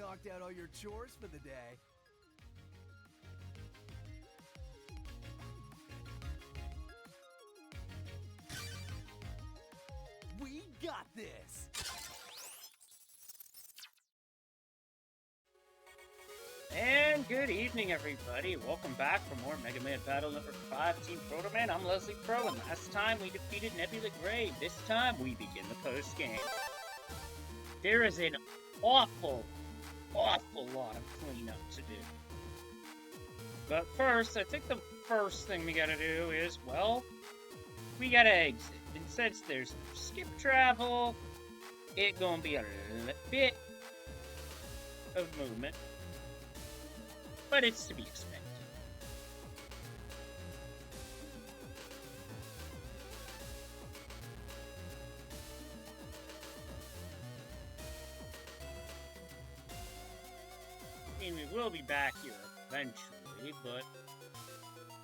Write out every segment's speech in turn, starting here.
knocked out all your chores for the day. We got this! And good evening, everybody. Welcome back for more Mega Man Battle number 5, Team Protoman. I'm Leslie Pro, and last time we defeated Nebula Grave. This time we begin the post-game. There is an awful lot of cleanup to do. But first, I think the first thing we gotta do is, well, we gotta exit. And since there's no skip travel, it's gonna be a bit of movement. But it's to be expected. I mean, we will be back here eventually, but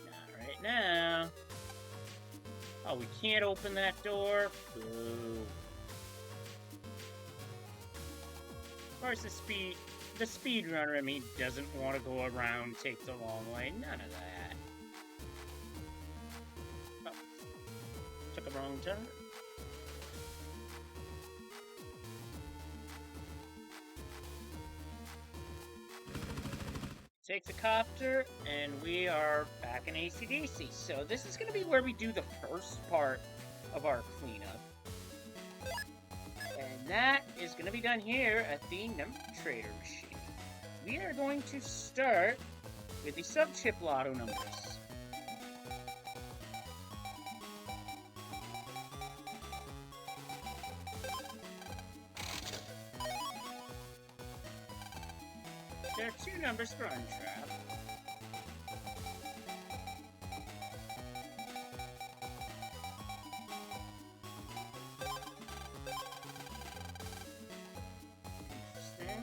not right now. Oh, we can't open that door? Boo. Of course, the speedrunner in me doesn't want to go around, take the long way. None of that. Oh. Took a wrong turn. Take the copter, and we are back in AC/DC. So this is going to be where we do the first part of our cleanup. And that is going to be done here at the number trader machine. We are going to start with the sub-chip lotto numbers. There are 2 numbers for untrap. Interesting.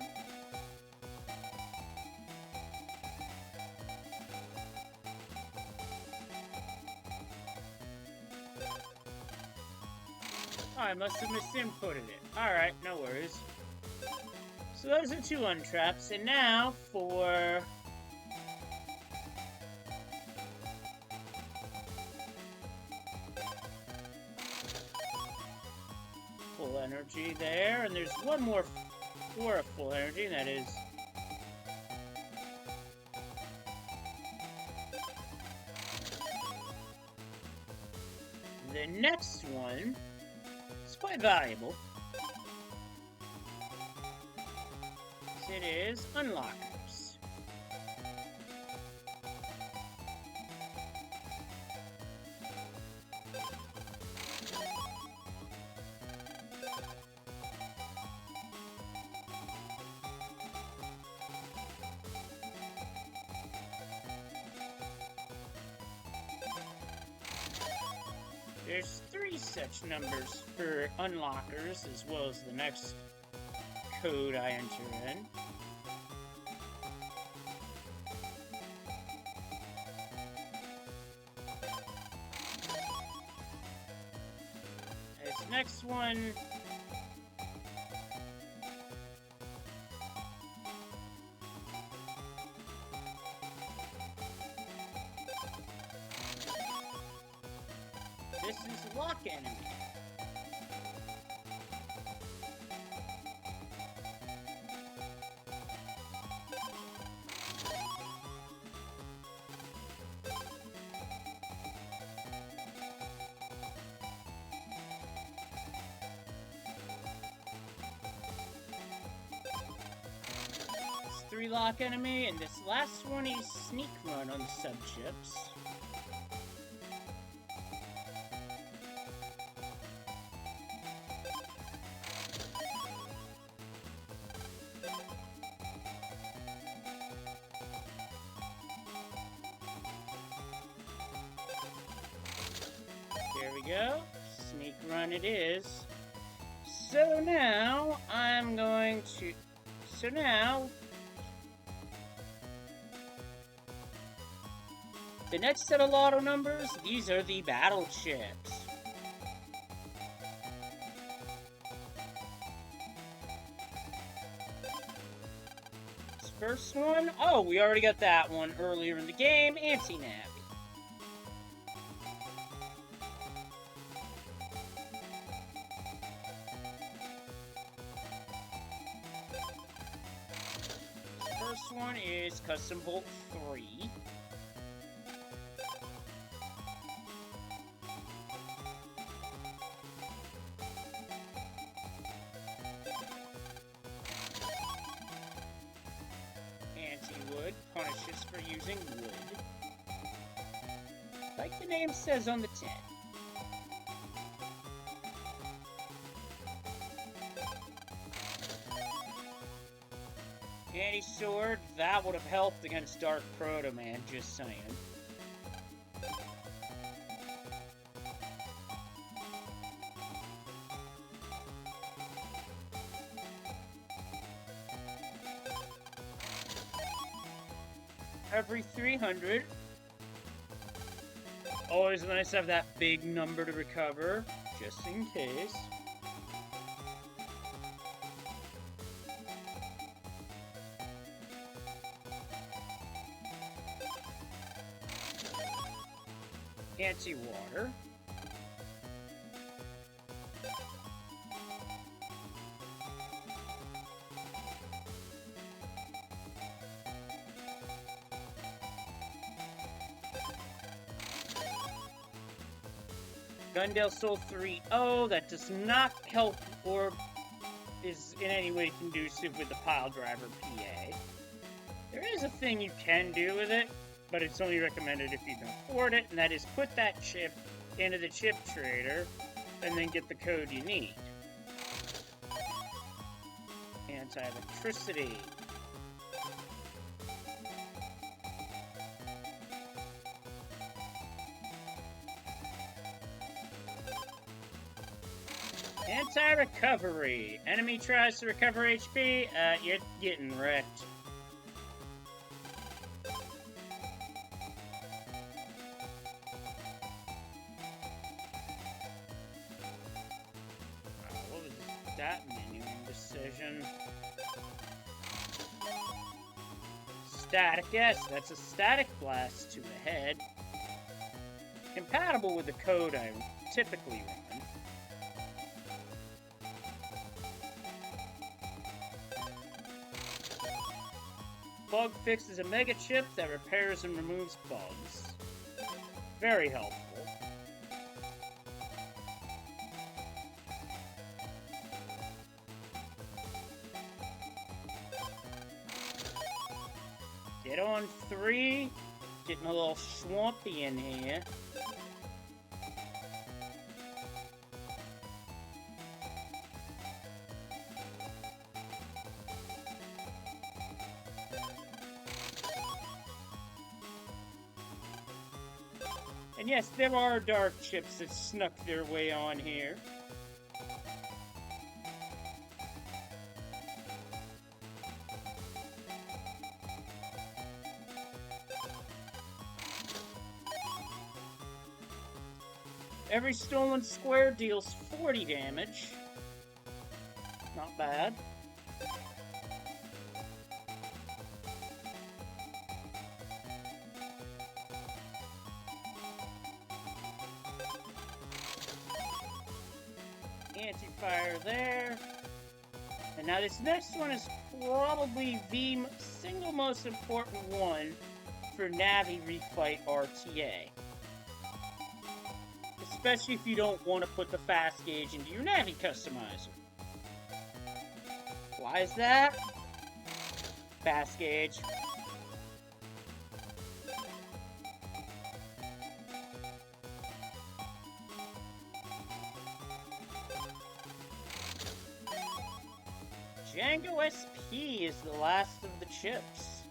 Oh, I must have misinputted it. Alright, no worries. So those are 2 untraps, and now for... full energy there, and there's one more for a full energy, and that is... the next one is quite valuable. It is unlockers. There's 3 such numbers for unlockers, as well as the next code I enter in. This next one this is lock enemy. It's 3 lock enemy, and this last one is sneak run on the sub-chips. There we go. Sneak run it is. So now, I'm going to... So now... the next set of lotto numbers, these are the battle chips. First one, oh, we already got that one earlier in the game, Anti-Navi. First one is Custom Bolt 3. Anti-wood punishes for using wood. Like the name says on the tin. Anti-sword, that would have helped against Dark Protoman, just saying. Every 300. Always nice to have that big number to recover, just in case. Anti-water. Gundale Soul 3-0, that does not help or is in any way conducive with the Pile Driver PA. There is a thing you can do with it, but it's only recommended if you can afford it, and that is put that chip into the chip trader and then get the code you need. Anti-electricity. Anti-recovery. Enemy tries to recover HP, you're getting wrecked. What was that menuing decision? Static, yes, that's a static blast to the head. Compatible with the code I typically run. Bug Fix is a mega chip that repairs and removes bugs. Very helpful. Get on 3. Getting a little swampy in here. And yes, there are dark chips that snuck their way on here. Every stolen square deals 40 damage. Not bad. Anti-fire there. And now this next one is probably the single most important one for Navi Refight RTA. Especially if you don't want to put the fast gauge into your Navi Customizer. Why is that? Fast gauge. Django SP is the last of the chips.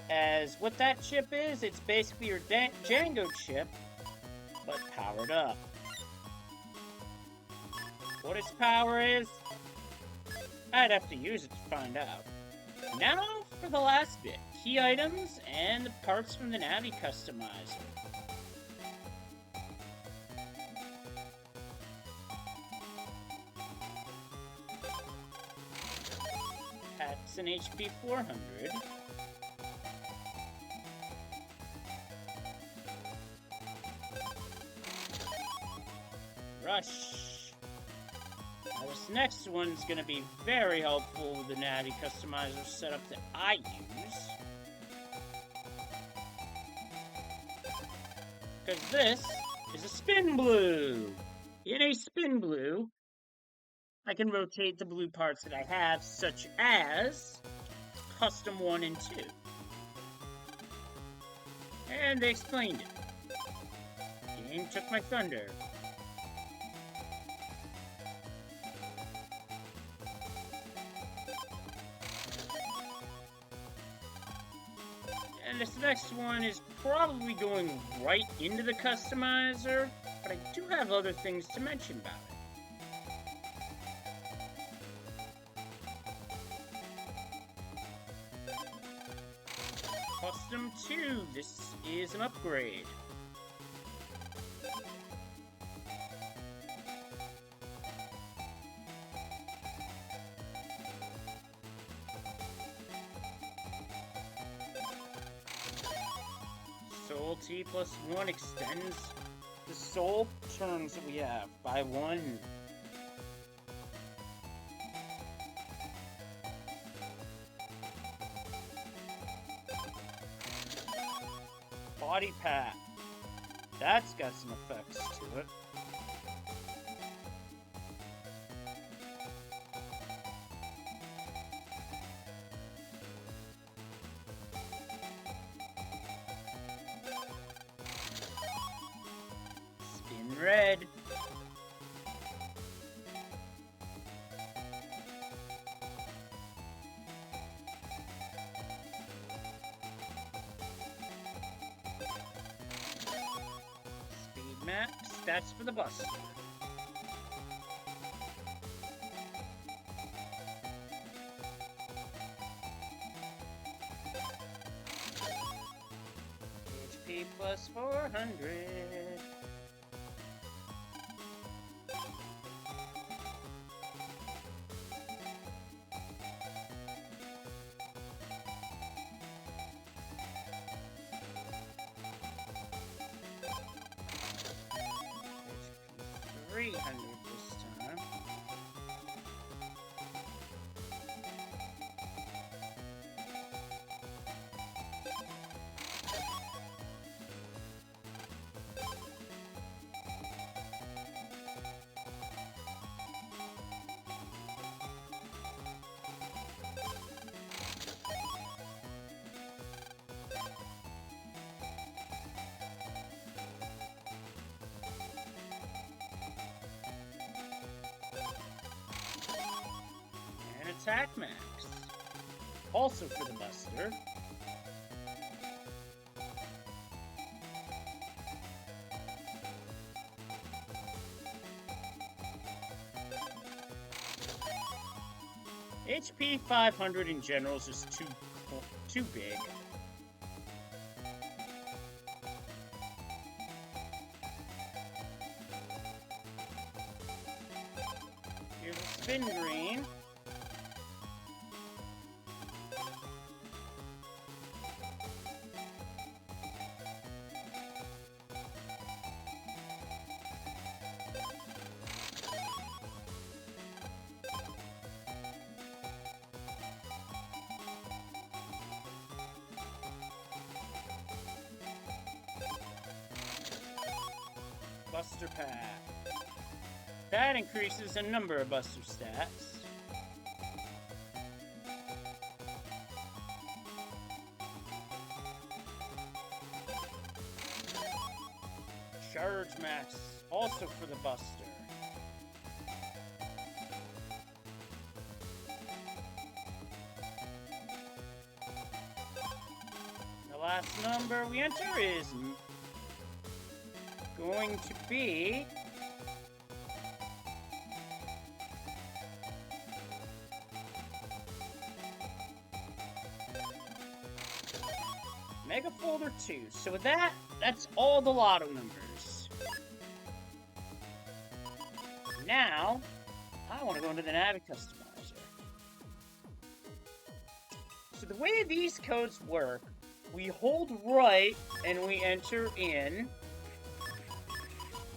As what that chip is, it's basically your Django chip, but powered up. What its power is, I'd have to use it to find out. Now for the last bit, key items and the parts from the Navi Customizer. At That's an HP 400. Rush. Now this next one's gonna be very helpful with the Navi Customizer setup that I use. Because this is a spin blue. In a spin blue, I can rotate the blue parts that I have, such as Custom 1 and 2. And they explained it. Game took my thunder. And this next one is probably going right into the customizer, but I do have other things to mention about it. Custom 2, this is an upgrade. Soul T plus 1 extends the soul turns that we have by 1. Body pack. That's got some effects to it. Spin red. Max, that's for the Buster. HP plus 400. HP 300 this time. Attack Max. Also for the Buster. HP 500 in general is just too big. Here's a spin green. Buster Pack. That increases a number of Buster stats. Charge Max, also for the Buster. The last number we enter is going to be Mega Folder 2. So with that, that's all the lotto numbers. Now, I want to go into the Navi Customizer. So the way these codes work, we hold right and we enter in.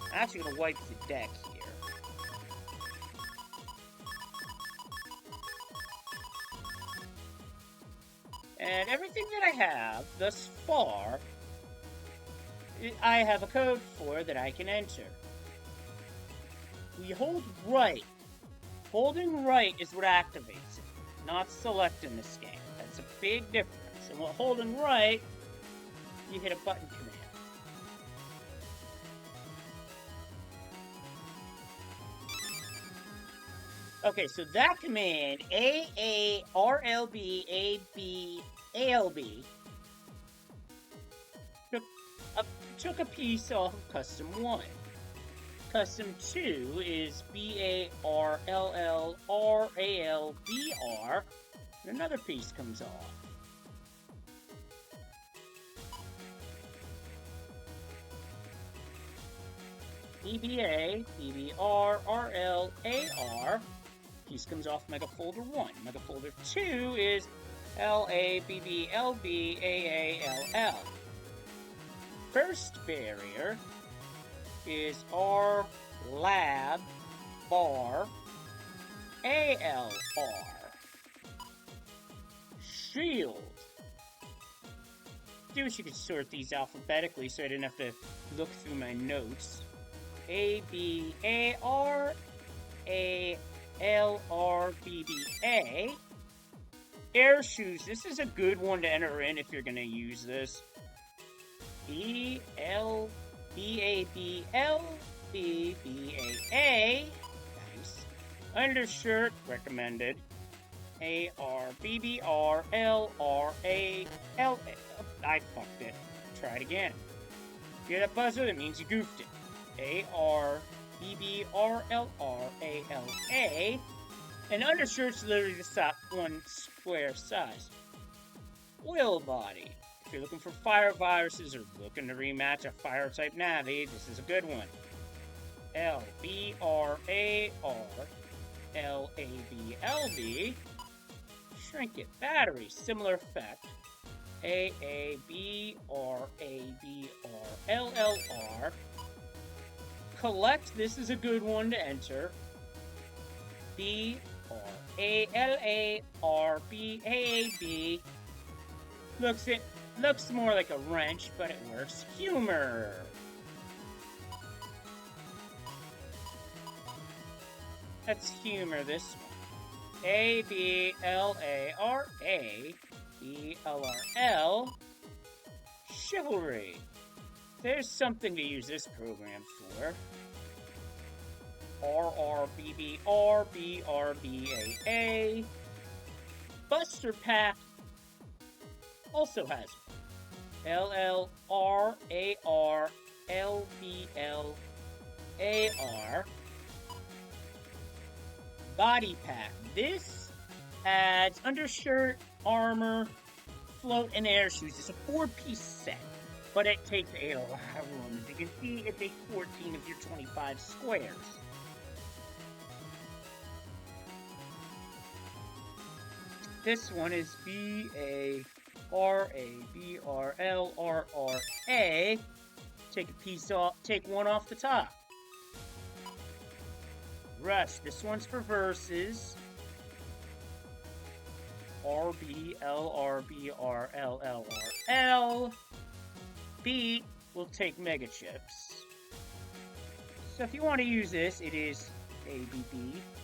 I'm actually going to wipe the deck here. And everything that I have thus far, I have a code for that I can enter. We hold right. Holding right is what activates it, not select in this game. That's a big difference. And while holding right, you hit a button command. Okay, so that command, A-A-R-L-B-A-B-A-L-B, took a piece off of Custom 1. Custom 2 is B-A-R-L-L-R-A-L-B-R, and another piece comes off. EBA, B-B-R-R-L-A-R, piece comes off Mega Folder 1. Mega Folder 2 is L-A-B-B-L-B-A-A-L-L. First barrier is R lab bar A-L-R. Shield. I wish you could sort these alphabetically so I didn't have to look through my notes. A-B-A-R-A-L-R-B-B-A. Air shoes. This is a good one to enter in if you're going to use this. B-L-B-A-B-L-B-B-A-A. Nice. Undershirt. Recommended. A-R-B-B-R-L-R-A-L-A. I fucked it. Try it again. Hear that buzzer? That means you goofed it. A-R-B-B-R-L-R-A-L-A. And undershirt's literally the top one square size. Oil body. If you're looking for fire viruses or looking to rematch a fire-type Navi, this is a good one. L-B-R-A-R-L-A-B-L-B. Shrink it. Battery. Similar effect. A-A-B-R-A-B-R-L-L-R. Collect. This is a good one to enter. B-R-A-L-A-R-B-A-A-B. Looks more like a wrench, but it works. Humor. Let's humor this one. A-B-L-A-R-A-B-L-R-L. Chivalry. There's something to use this program for. R-R-B-B-R-B-R-B-A-A. Buster Pack also has one. L-L-R-A-R-L-B-L-A-R. Body Pack. This adds undershirt, armor, float, and air shoes. It's a 4-piece set, but it takes a lot of room. As you can see, it takes 14 of your 25 squares. This one is B-A-R-A-B-R-L-R-R-A. Take a piece off, take one off the top. Rush. This one's for verses. R-B-L-R-B-R-L-L-R-L. Beat will take mega chips. So if you want to use this, it is A-B-B-R-A-A-B-R-B-R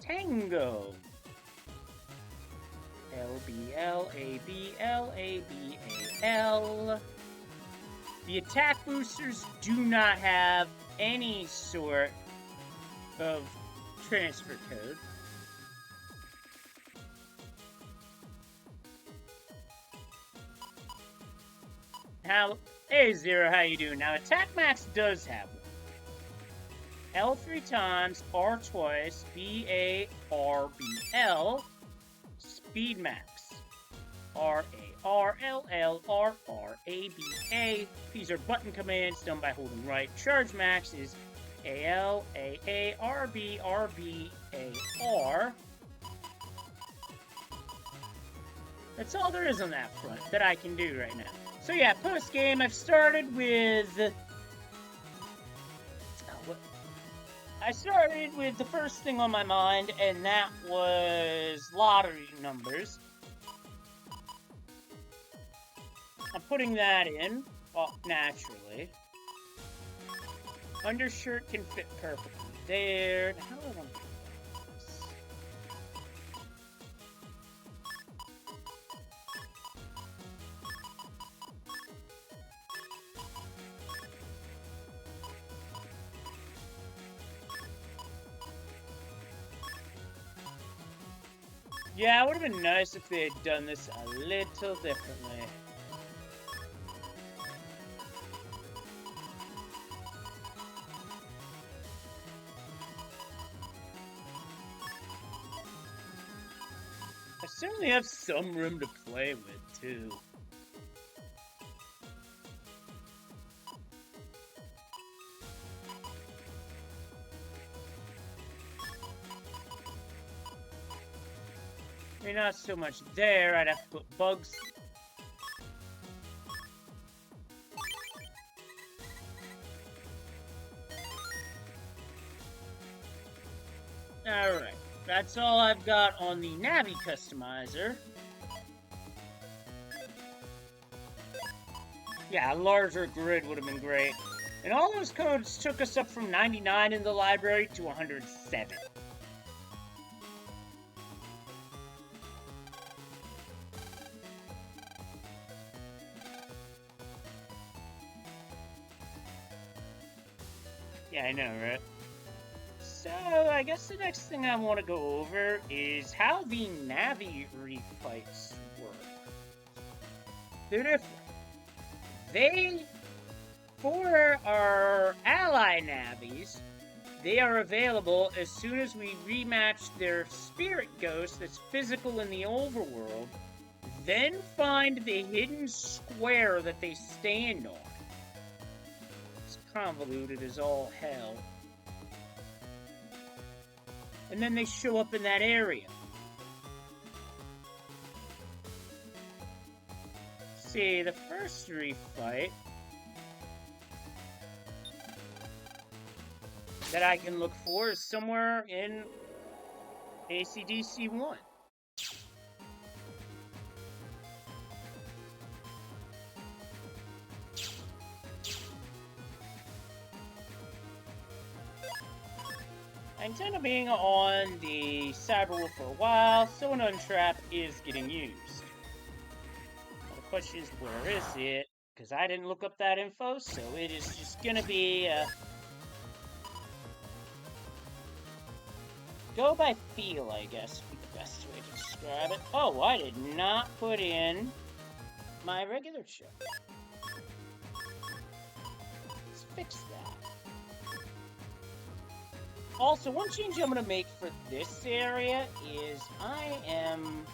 Tango. L-B-L-A-B-L-A-B-A-L. The attack boosters do not have any sort of transfer code. Now, hey Zero, how you doing? Now, Attack Max does have one. L 3 times, R twice, B-A-R-B-L, Speed Max. R-A-R-L-L-R-R-A-B-A. These are button commands done by holding right. Charge Max is A-L, A-A, R-B, R-B, A-R. That's all there is on that front that I can do right now. So yeah, post-game, I've started with... I started with the first thing on my mind, and that was lottery numbers. I'm putting that in, well, naturally. Undershirt can fit perfectly there. How do I want to do this? Yeah, it would have been nice if they had done this a little differently. I certainly have some room to play with, too. I mean, not so much there. I'd have to put bugs. Alright. That's all I've got on the Navi Customizer. Yeah, a larger grid would have been great. And all those codes took us up from 99 in the library to 107. Yeah, I know, right? So, I guess the next thing I want to go over is how the Navi refights work. They're different. For our ally Navis, they are available as soon as we rematch their spirit ghost that's physical in the overworld, then find the hidden square that they stand on. It's convoluted as all hell. And then they show up in that area. See, the first refight that I can look for is somewhere in ACDC 1. I intend on being on the Cyberwolf for a while, so an untrap is getting used. Now the question is, where is it? Because I didn't look up that info, so it is just gonna be go by feel, I guess, would be the best way to describe it. Oh, I did not put in my regular chip. Let's fix that. Also, one change I'm going to make for this area is I am...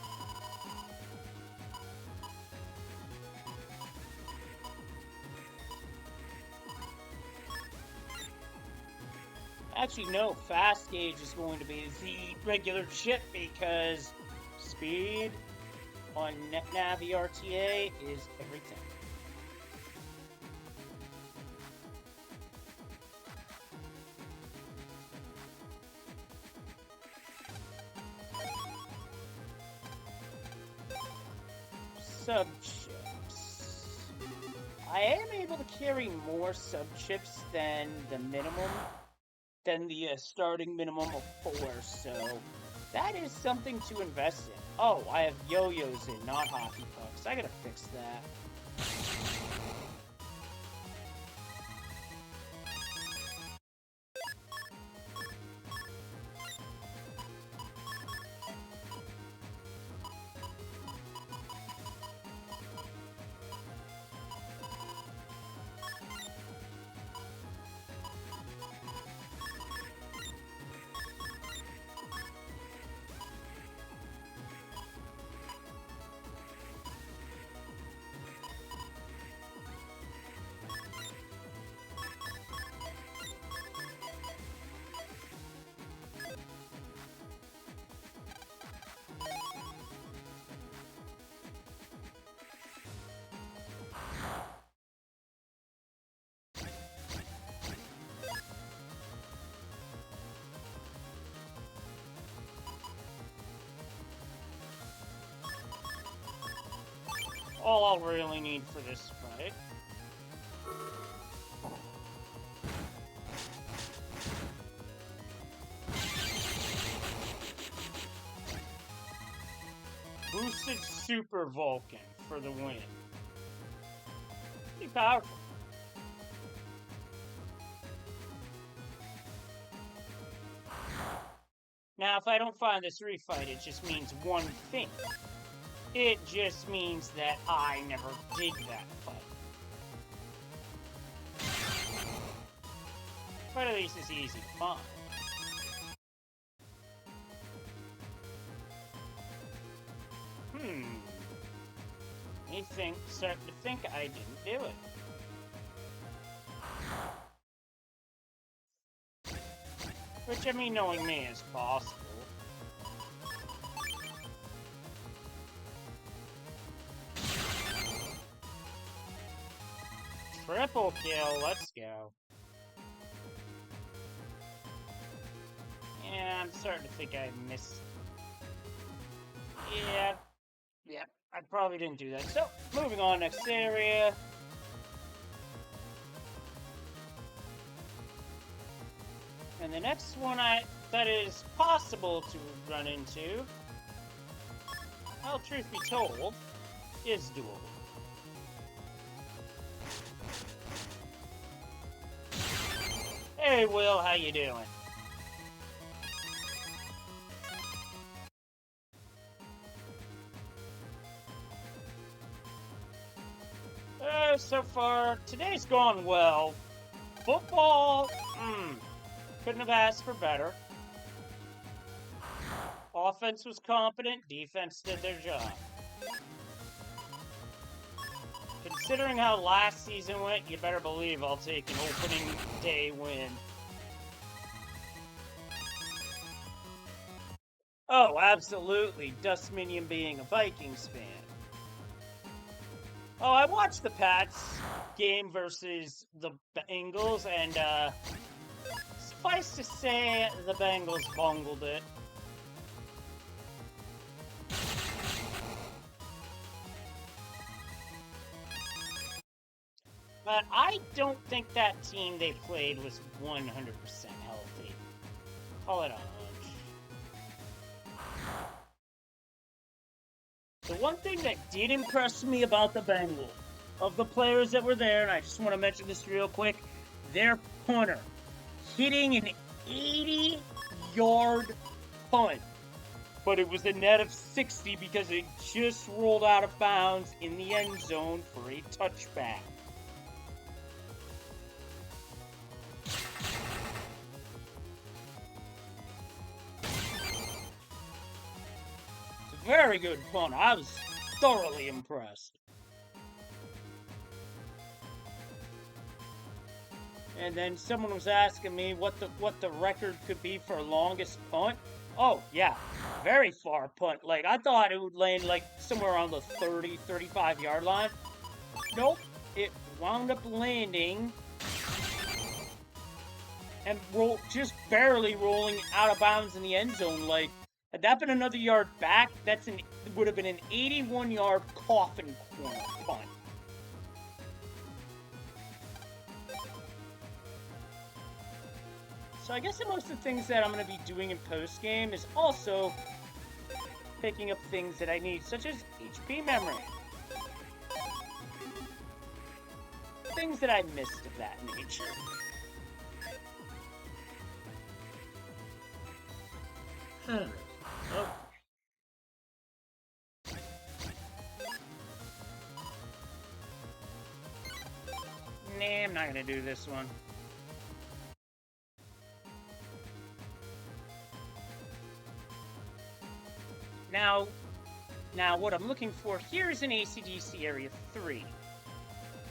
Actually, no, fast gauge is going to be the regular chip because speed on Navi RTA is everything. Sub-chips. I am able to carry more sub-chips than the minimum, than the starting minimum of 4, so that is something to invest in. Oh, I have yo-yos in, not hockey pucks. I gotta fix that. all I'll really need for this fight. Boosted Super Vulcan for the win. Pretty powerful. Now, if I don't find this refight, it just means one thing. It just means that I never did that fight. But at least it's easy to find. Starting to think I didn't do it. Which, I mean, knowing me is possible. Triple kill, let's go. Yeah, I'm starting to think I missed. Yeah, I probably didn't do that. So, moving on, next area. And the next one that is possible to run into, well, truth be told, is doable. Hey, Will, how you doing? So far, today's gone well. Football, couldn't have asked for better. Offense was competent, defense did their job. Considering how last season went, you better believe I'll take an opening day win. Oh, absolutely, Dust Minion being a Vikings fan. Oh, I watched the Pats game versus the Bengals, and suffice to say, the Bengals bungled it. But I don't think that team they played was 100% healthy. Call it a hunch. The one thing that did impress me about the Bengals, of the players that were there, and I just want to mention this real quick, their punter hitting an 80-yard punt. But it was a net of 60 because it just rolled out of bounds in the end zone for a touchback. Very good punt. I was thoroughly impressed. And then someone was asking me what the record could be for longest punt. Oh, yeah. Very far punt. Like, I thought it would land, like, somewhere around the 30, 35-yard line. Nope. It wound up landing and just barely rolling out of bounds in the end zone. Like, had that been another yard back, would have been an 81-yard coffin corner punt. So I guess most of the things that I'm going to be doing in post-game is also picking up things that I need, such as HP memory. Things that I missed of that nature. Oh. Nah, I'm not gonna do this one. Now what I'm looking for here is an AC/DC Area 3.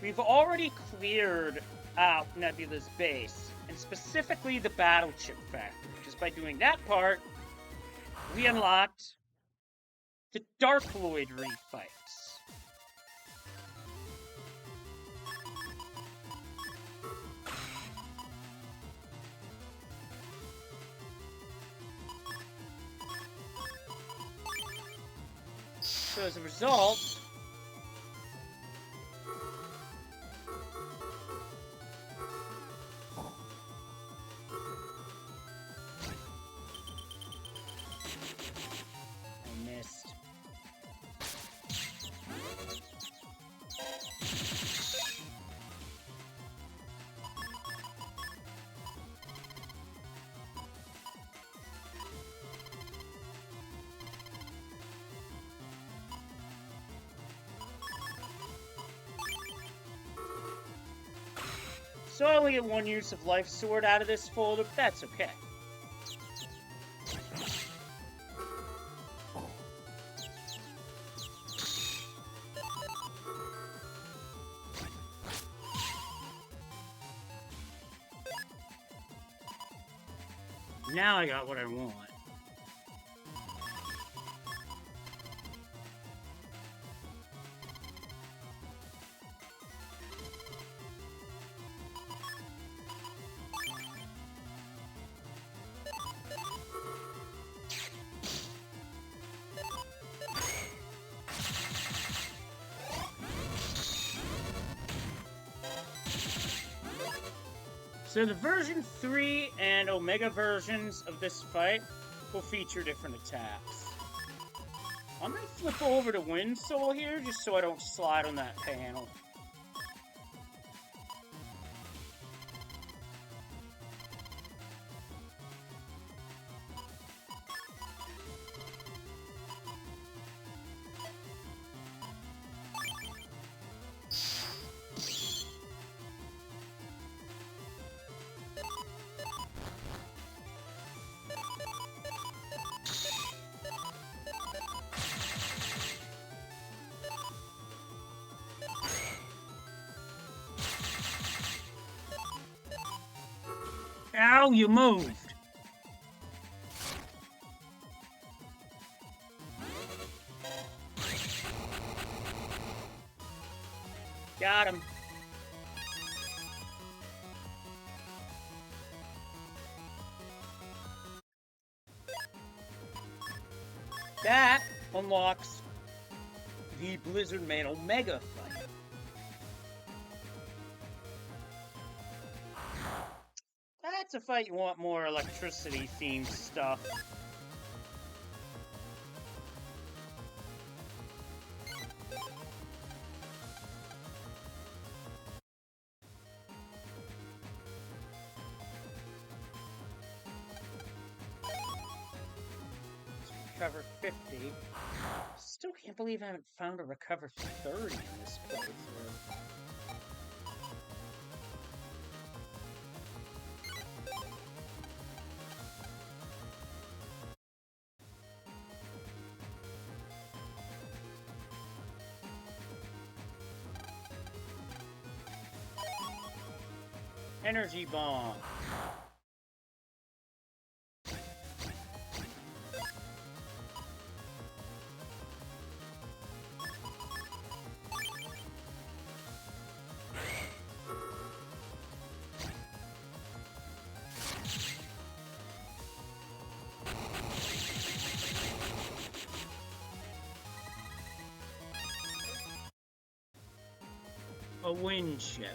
We've already cleared out Nebula's base, and specifically the battle chip factory, because by doing that part, we unlocked the Darkloid refights. So as a result, So I only get one use of Life Sword out of this folder, but that's okay. Now I got what I want. So the version 3 and Omega versions of this fight will feature different attacks. I'm going to flip over to Wind Soul here just so I don't slide on that panel. Ow, you moved! Got him. That unlocks the Blizzard Man Omega fight. That's a fight you want more electricity themed stuff. Recover 50. Still can't believe I haven't found a recover 30 in this playthrough. Energy bomb. A wind ship.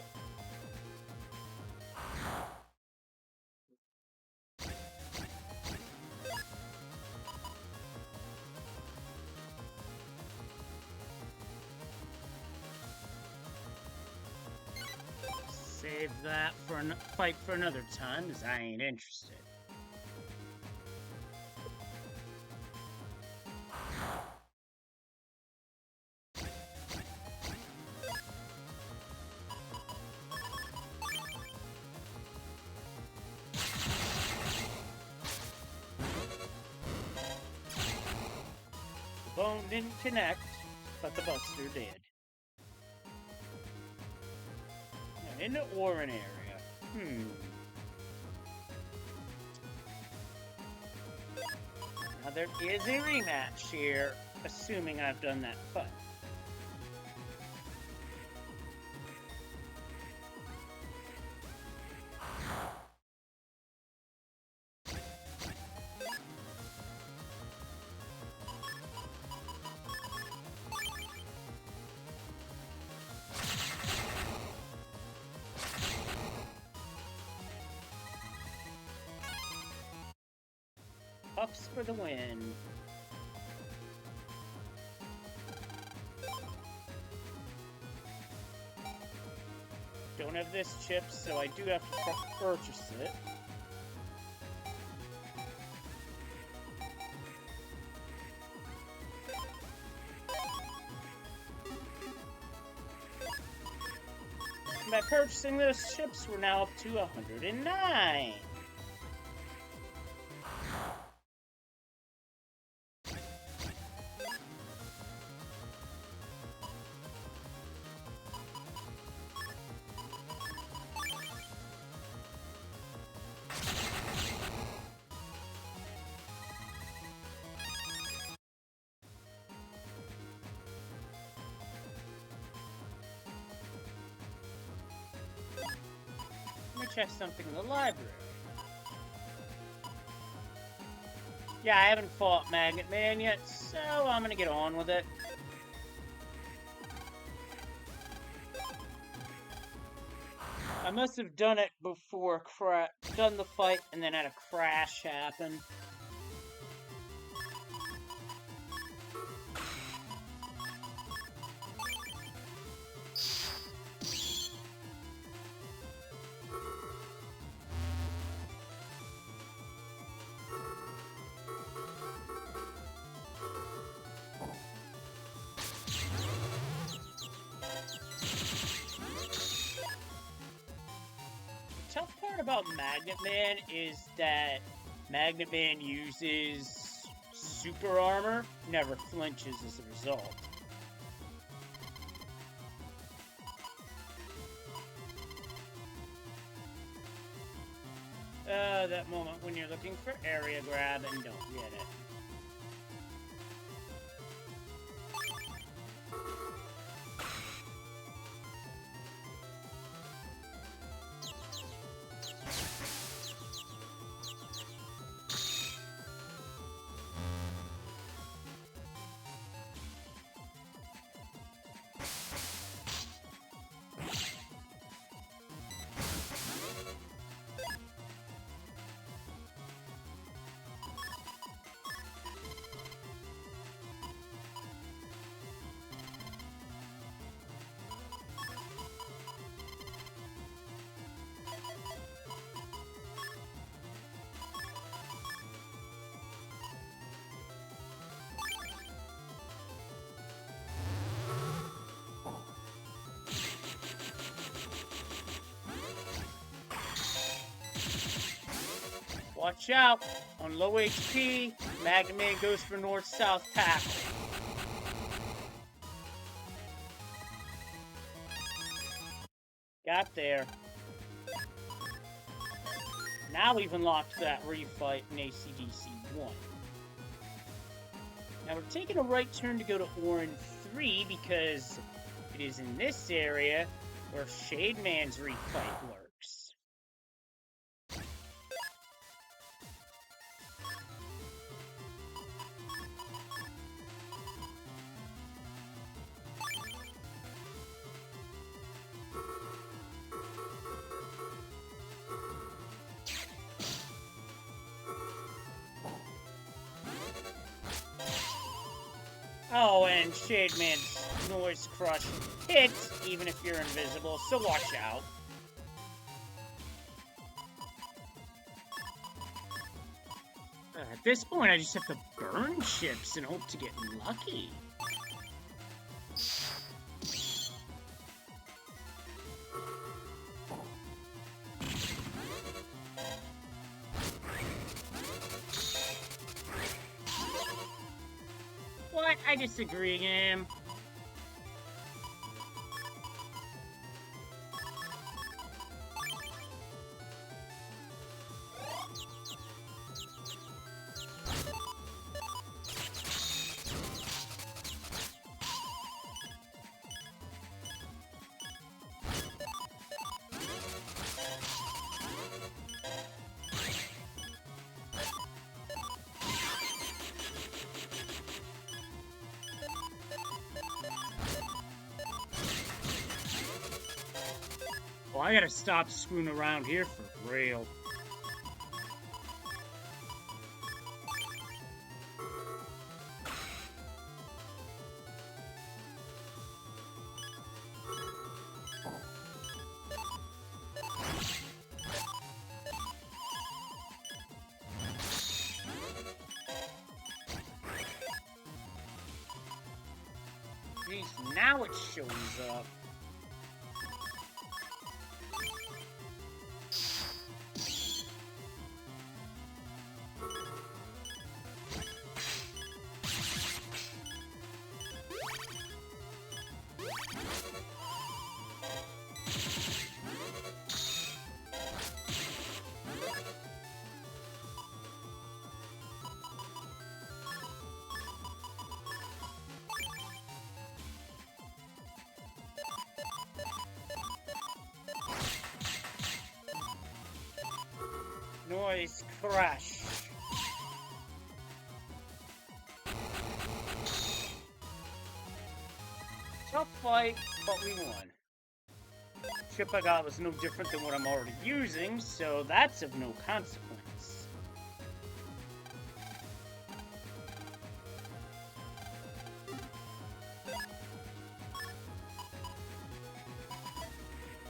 Save that for a fight for another time, as I ain't interested. The bone didn't connect, but the buster did. In the Orin area. Now there is a rematch here, assuming I've done that fight. Puffs for the win. Don't have this chip, so I do have to purchase it. by purchasing those ships, we're now up to 109. Let me check something in the library. Yeah, I haven't fought Magnet Man yet, so I'm gonna get on with it. I must have done it before, done the fight, and then had a crash happen. The tough part about Magnet Man is that Magnet Man uses super armor, never flinches as a result. That moment when you're looking for area grab and don't get it. Watch out! On low HP, Magnet Man goes for north-south tackle. Got there. Now we've unlocked that refight in ACDC 1. Now we're taking a right turn to go to Orin 3 because it is in this area where Shade Man's refight lurks. Oh, and Shade Man's Noise Crush hits even if you're invisible, so watch out. At this point, I just have to burn ships and hope to get lucky. What? I disagree, game. Well, I gotta stop screwing around here for real. Jeez, now it shows up. noise, crash. Tough fight, but we won. Chip I got was no different than what I'm already using, so that's of no consequence.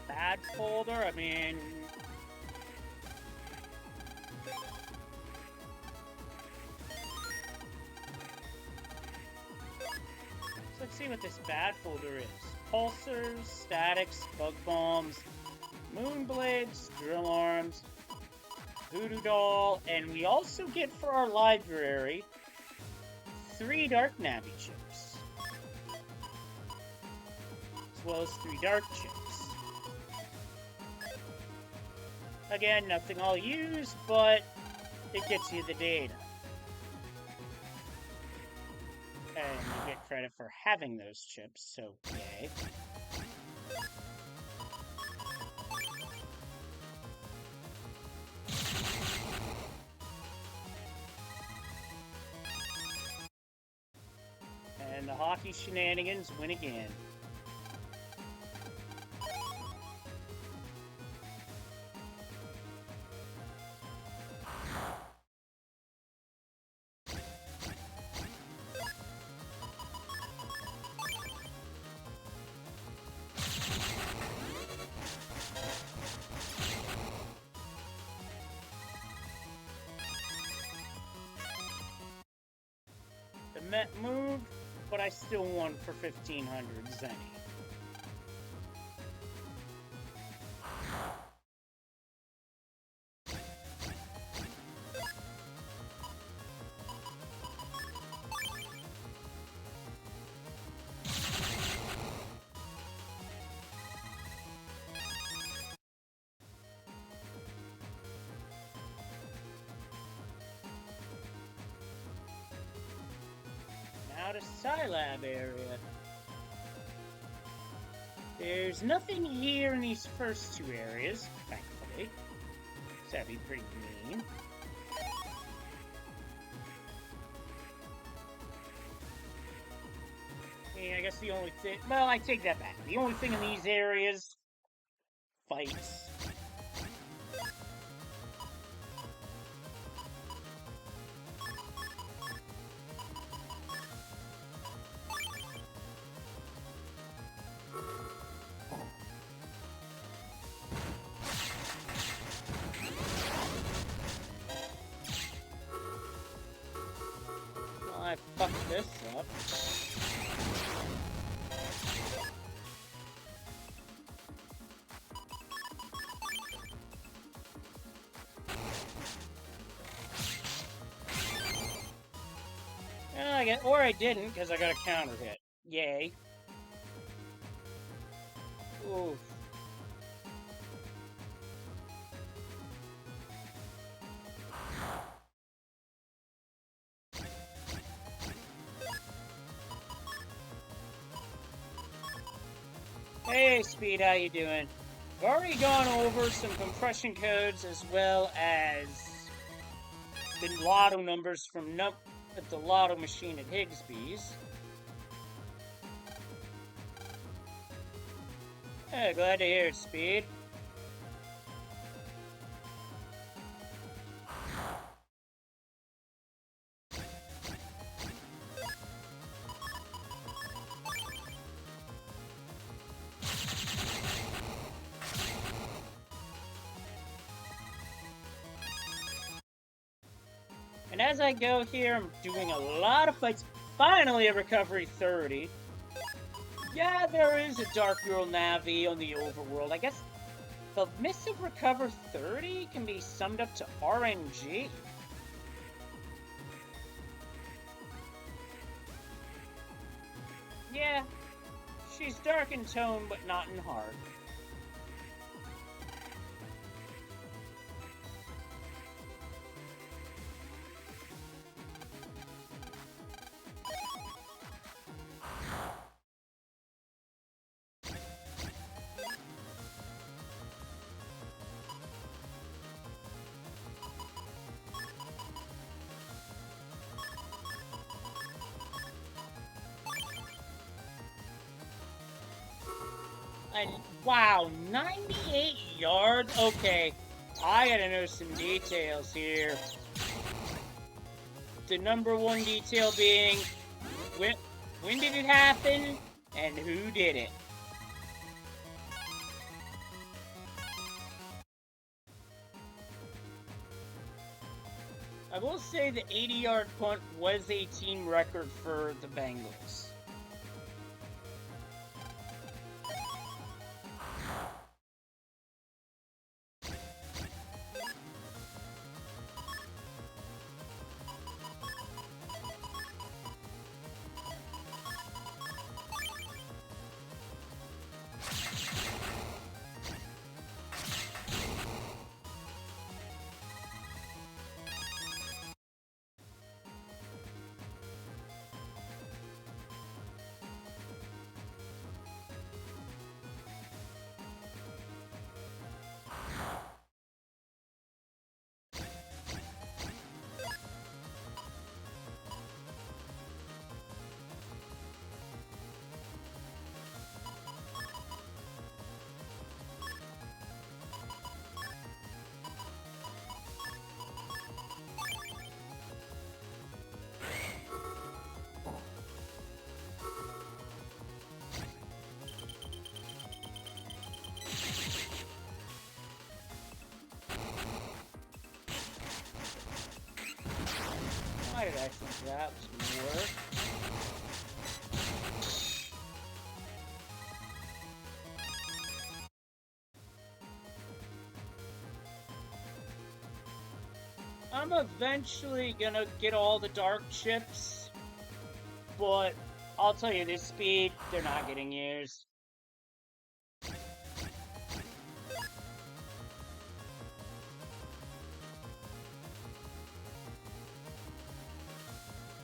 Bad folder, I mean... So let's see what this bad folder is. Pulsers, statics, bug bombs, moonblades, drill arms, voodoo doll, and we also get for our library 3 dark Navi chips. As well as 3 dark chips. Again, nothing I'll use, but it gets you the data. And you get credit for having those chips, so yay. And the hockey shenanigans win again. The Met moved, but I still won for 1,500 Zenny. Now to Scilab area. There's nothing here in these first 2 areas, thankfully. So that'd be pretty mean. Yeah, I guess the only thing... Well, I take that back. The only thing in these areas... Fights. I fucked this up. Or I didn't, because I got a counter hit. Yay. Oof. Hey, Speed, how you doing? I've already gone over some compression codes as well as the lotto numbers from at the lotto machine at Higsby's. Yeah, glad to hear it, Speed. And as I go here, I'm doing a lot of fights. Finally, a recovery 30. Yeah, there is a Dark Girl Navi on the overworld. I guess the missive recover 30 can be summed up to RNG. Yeah, she's dark in tone, but not in heart. Wow, 98 yards? Okay, I gotta know some details here. The number one detail being, when did it happen, and who did it? I will say the 80-yard punt was a team record for the Bengals. Why did I think that was gonna work? I'm eventually gonna get all the dark chips, but I'll tell you, this speed, they're not getting used.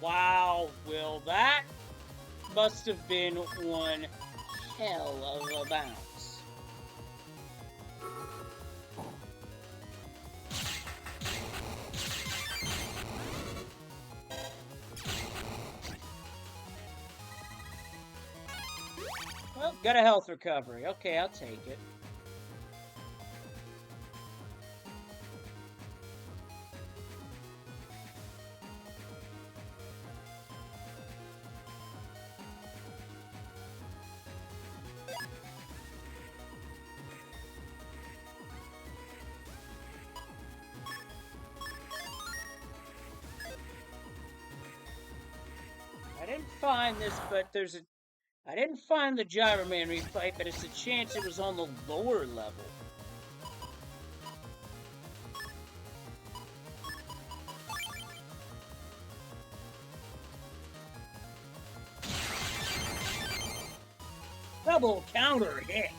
Wow, Will, that must have been one hell of a bounce. Well, got a health recovery. Okay, I'll take it. I didn't find this, but I didn't find the Gyroman refight, but it's a chance it was on the lower level. Double counter hit.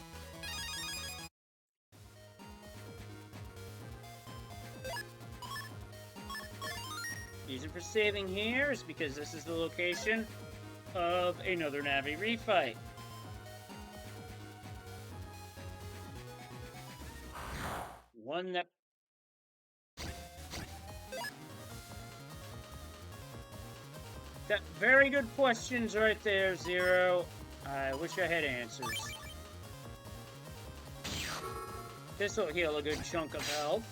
Reason for saving here is because this is the location of another Navi refight. One that... Very good questions right there, Zero. I wish I had answers. This'll heal a good chunk of health.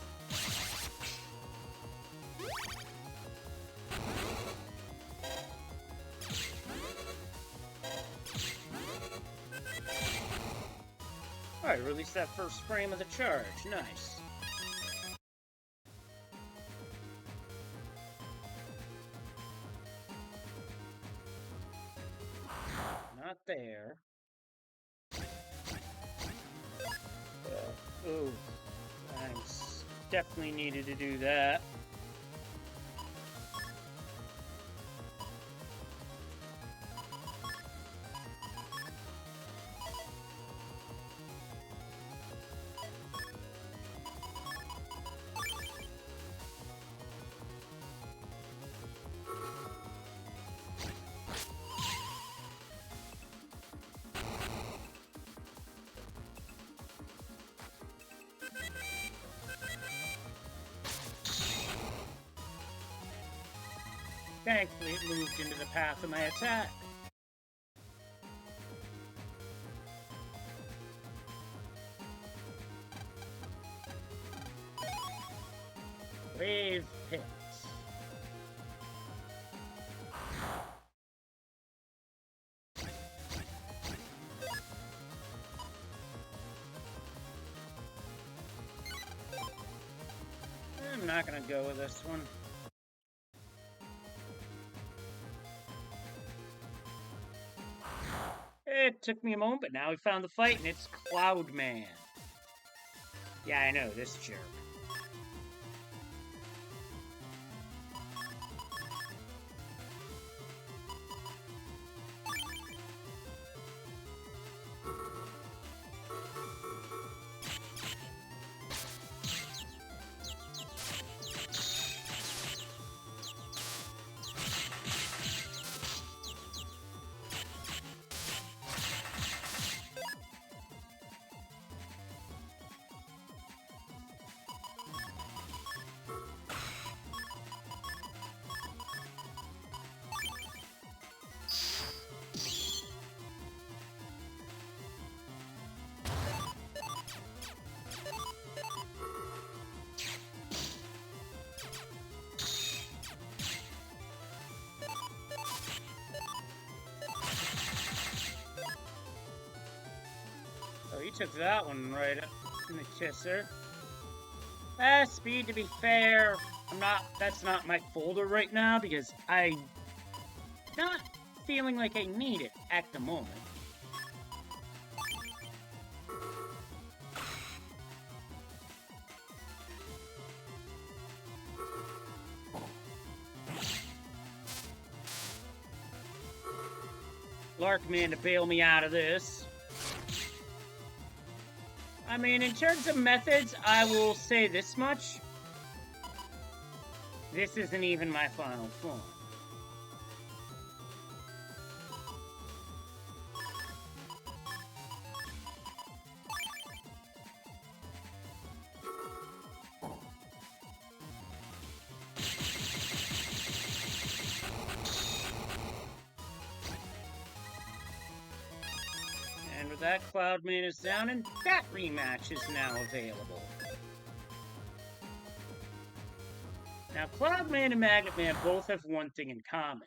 Alright, release that first frame of the charge. Nice. Not there. Ooh, thanks. Definitely needed to do that. Thankfully, it moved into the path of my attack. not gonna go with this one. It took me a moment, but now we found the fight, and it's Cloudman. Yeah, I know, this jerk. Oh, he took that one right up in the kisser. Speed, to be fair, that's not my folder right now because I'm not feeling like I need it at the moment. Larkman to bail me out of this. I mean, in terms of methods, I will say this much. This isn't even my final form. And with that, Cloudman is down, and that rematch is now available. Now, Cloudman and Magnet Man both have one thing in common.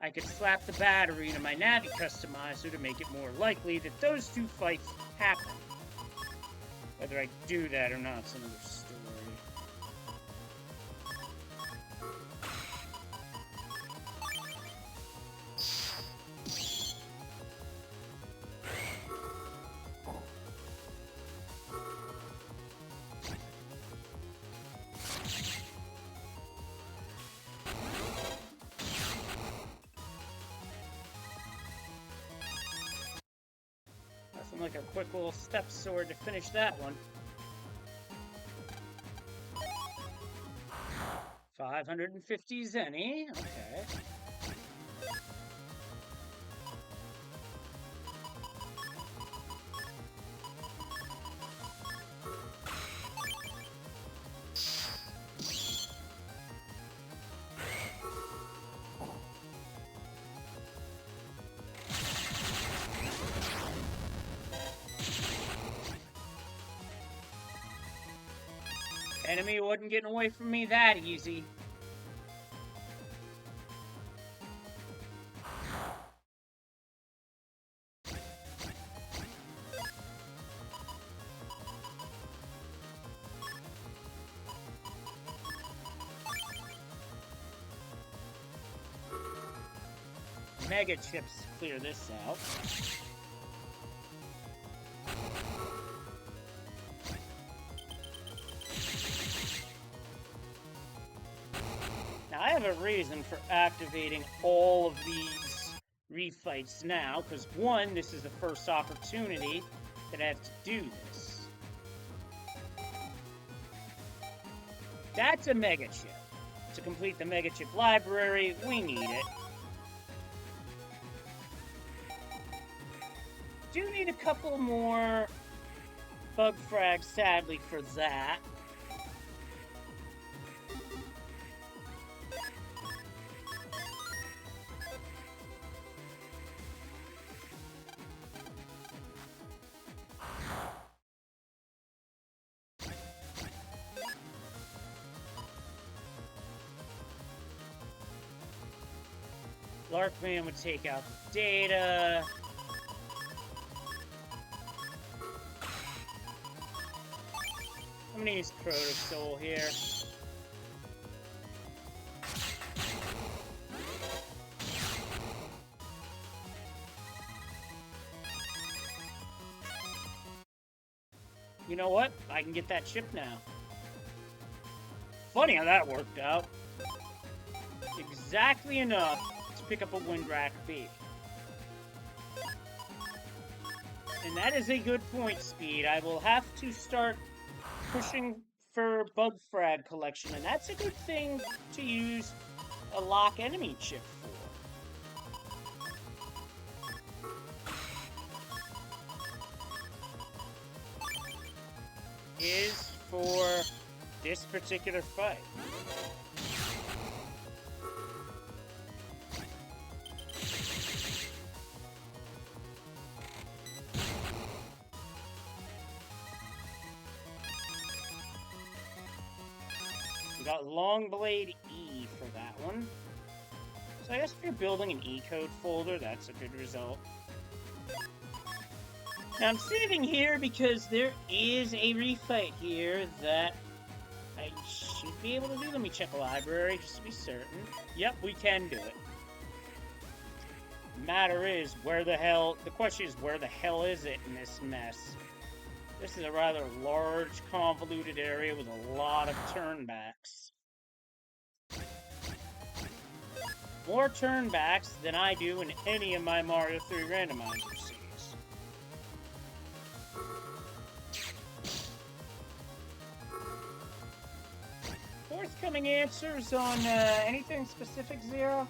I could slap the battery into my Navi Customizer to make it more likely that those two fights happen. Whether I do that or not is another story. Nothing like a quick little step sword to finish that one. 550 Zenny, okay. Enemy wasn't getting away from me that easy. Mega chips clear this out. Now, I have a reason for activating all of these refights now, because one, this is the first opportunity that I have to do this. That's a Mega Chip. To complete the Mega Chip library, we need it. Do need a couple more bug frags, sadly, for that. Larkman would take out the data. I'm gonna use Proto Soul here. You know what? I can get that chip now. Funny how that worked out. Exactly enough to pick up a Windrak B. And that is a good point, Speed. I will have to start pushing for Bug Frag collection, and that's a good thing to use a lock enemy chip for. Is for this particular fight. We got Long Blade E for that one. So I guess if you're building an E-code folder, that's a good result. Now I'm saving here because there is a refight here that I should be able to do. Let me check the library just to be certain. Yep, we can do it. Matter is, the question is, where the hell is it in this mess? This is a rather large, convoluted area with a lot of turnbacks. More turnbacks than I do in any of my Mario 3 randomizer series. Forthcoming answers on anything specific, Zero?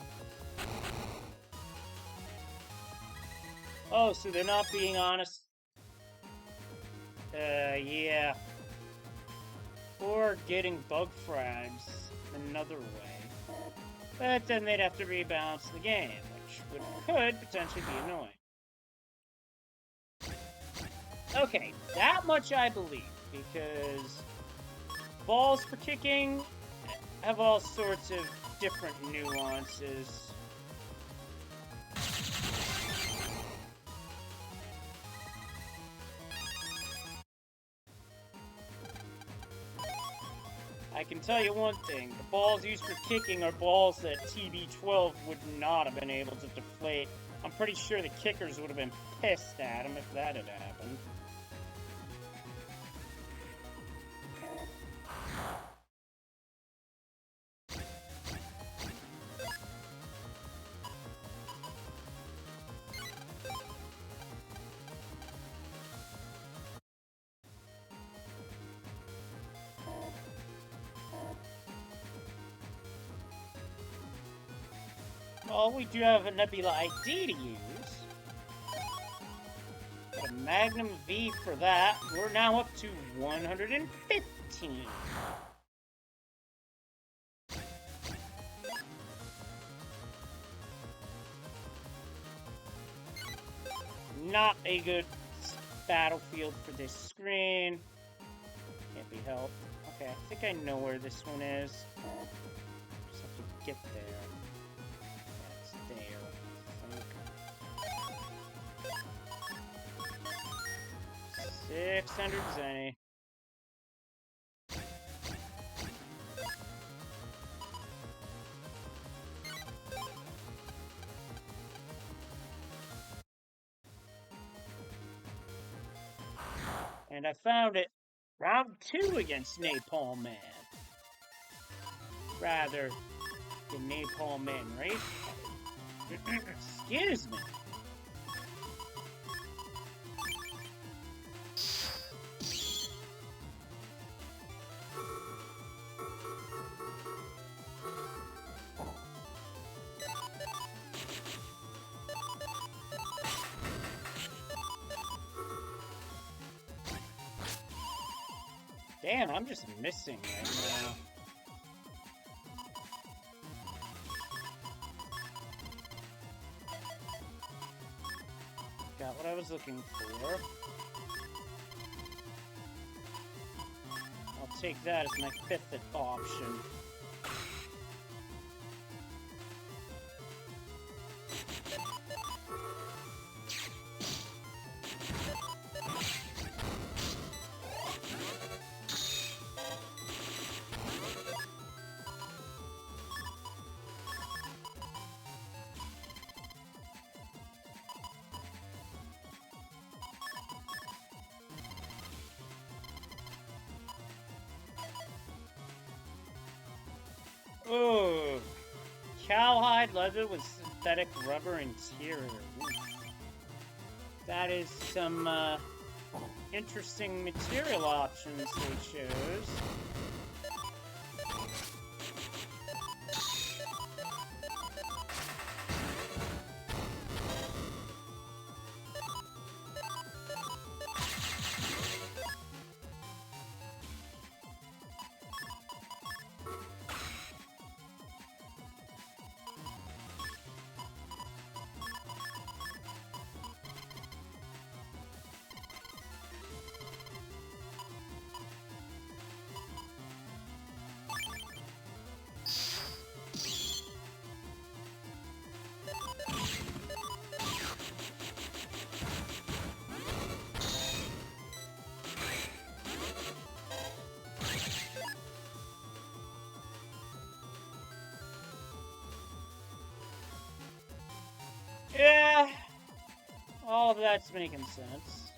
Oh, so they're not being honest? Yeah. Or getting bug frags another way. But then they'd have to rebalance the game, which could potentially be annoying. Okay, that much I believe, because balls for kicking have all sorts of different nuances. I can tell you one thing, the balls used for kicking are balls that TB12 would not have been able to deflate. I'm pretty sure the kickers would have been pissed at him if that had happened. Well, we do have a Nebula ID to use. Got a Magnum V for that. We're now up to 115. Not a good battlefield for this screen. Can't be helped. Okay, I think I know where this one is. Just have to get there. That's there, I think. 600 Zenny. And I found it. Round 2 against Napalm Man. Rather than Napalm Man, right? Excuse me. Damn, I'm just missing right now. Got what I was looking for. I'll take that as my 5th option. cowhide leather with synthetic rubber interior. Ooh. That is some interesting material options they chose. Yeah, all of that's making sense.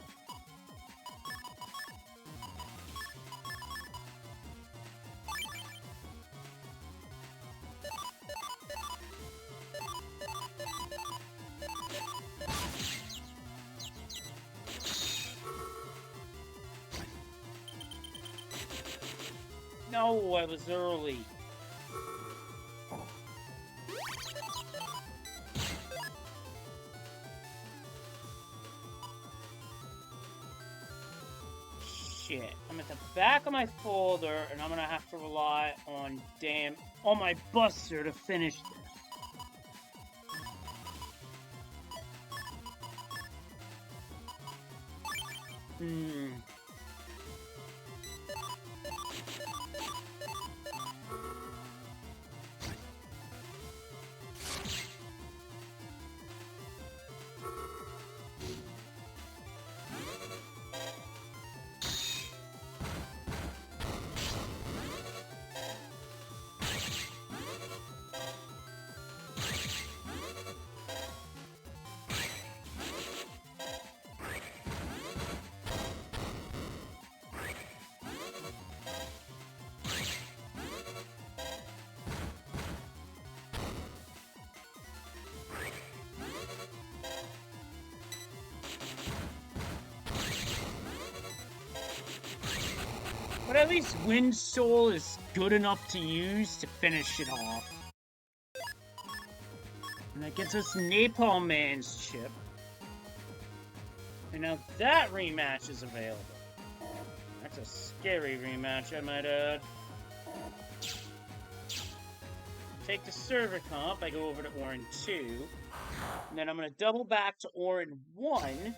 No, I was early. Shit, I'm at the back of my folder, and I'm gonna have to rely on my buster to finish this. But at least Wind Soul is good enough to use to finish it off. And that gets us Napalm Man's chip. And now that rematch is available. That's a scary rematch, I might add. Take the server comp, I go over to Orin 2. And then I'm going to double back to Orin 1.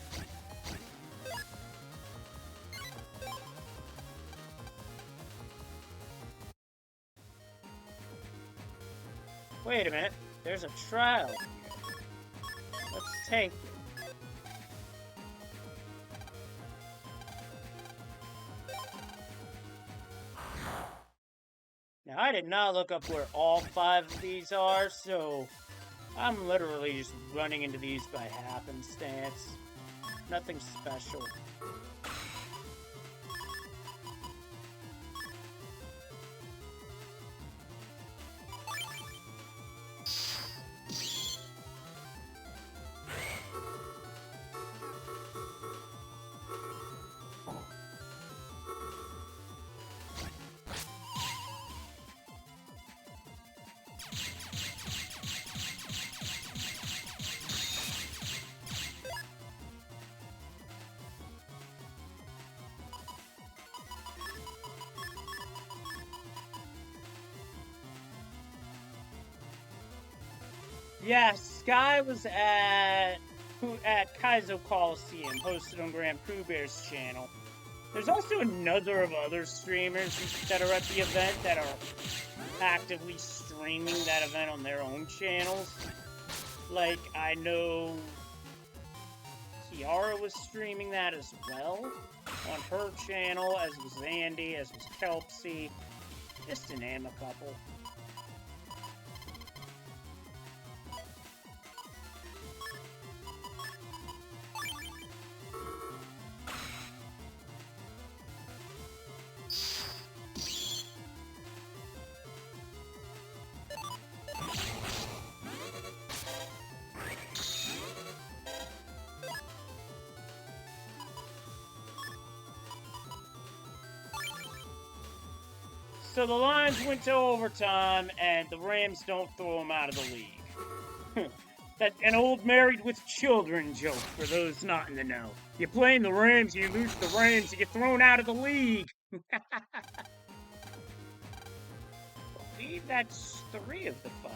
Wait a minute, there's a trial here. Let's take it. Now, I did not look up where all 5 of these are, so I'm literally just running into these by happenstance. Nothing special. Yeah, Sky was at Kaizo Coliseum, hosted on Grand Pooh Bear's channel. There's also another of other streamers that are at the event that are actively streaming that event on their own channels. Like, I know Kiara was streaming that as well on her channel, as was Andy, as was Kelpsy, just to name a couple. So the Lions went to overtime, and the Rams don't throw them out of the league. That's an old married with children joke for those not in the know. You play in the Rams, you lose the Rams, you get thrown out of the league. I believe that's 3 of the 5.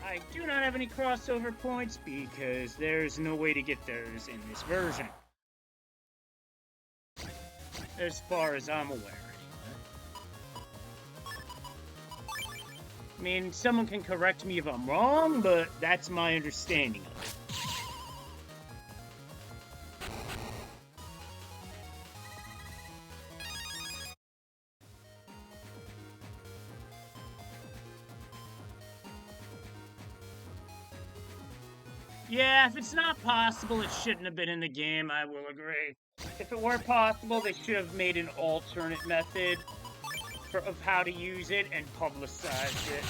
I do not have any crossover points because there's no way to get those in this version. As far as I'm aware, anyway. I mean, someone can correct me if I'm wrong, but that's my understanding of it. Yeah, if it's not possible, it shouldn't have been in the game, I will agree. If it were possible, they should have made an alternate method of how to use it and publicized it.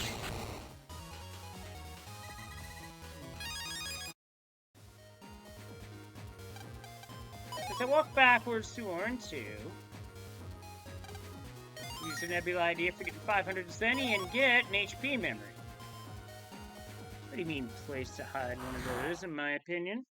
As I walk backwards to Orin 2, use the Nebula idea for getting 500 Zenny and get an HP memory. Pretty mean place to hide one of those, in my opinion.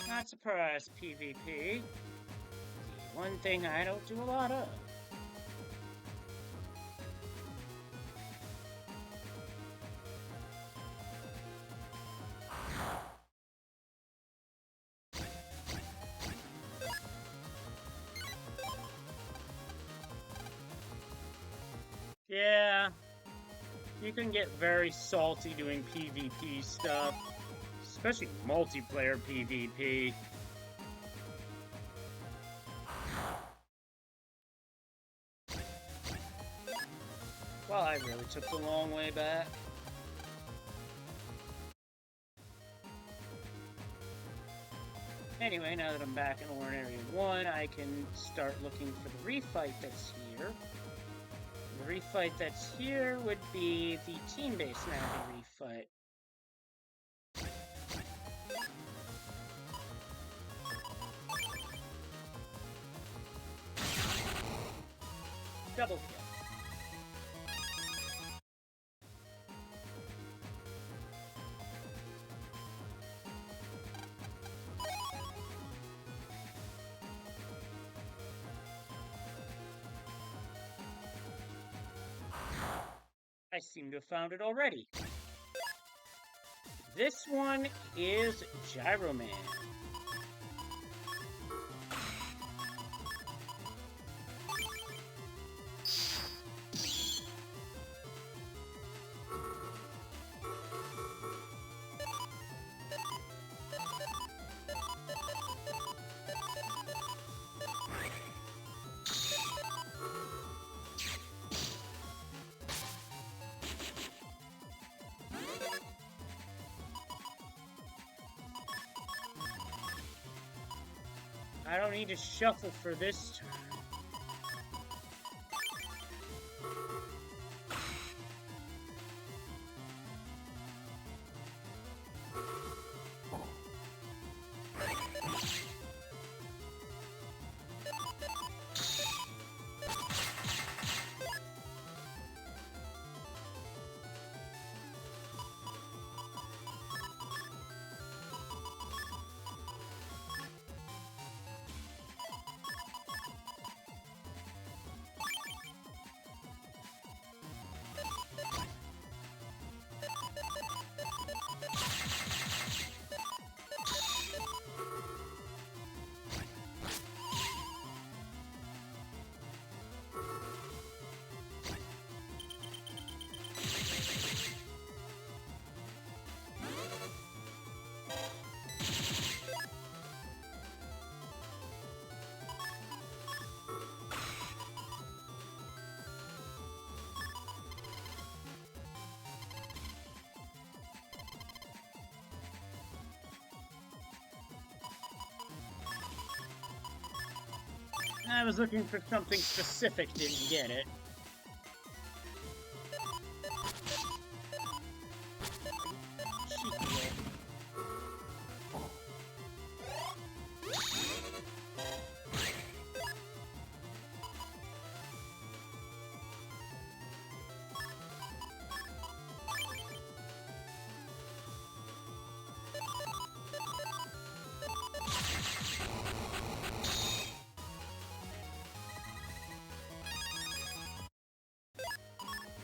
Not surprised, PvP. The one thing I don't do a lot of. Yeah, you can get very salty doing PvP stuff, especially multiplayer PvP. Well, I really took the long way back. Anyway, now that I'm back in Orin Area 1, I can start looking for the refight that's here. The refight that's here would be the team-based Navi refight. Double kill. I seem to have found it already. This one is Gyroman. I don't need to shuffle for this turn. I was looking for something specific, didn't get it.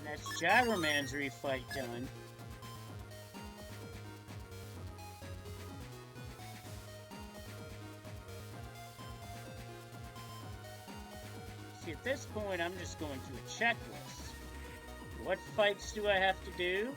That's Gyroman's refight done. See, at this point, I'm just going through a checklist. What fights do I have to do?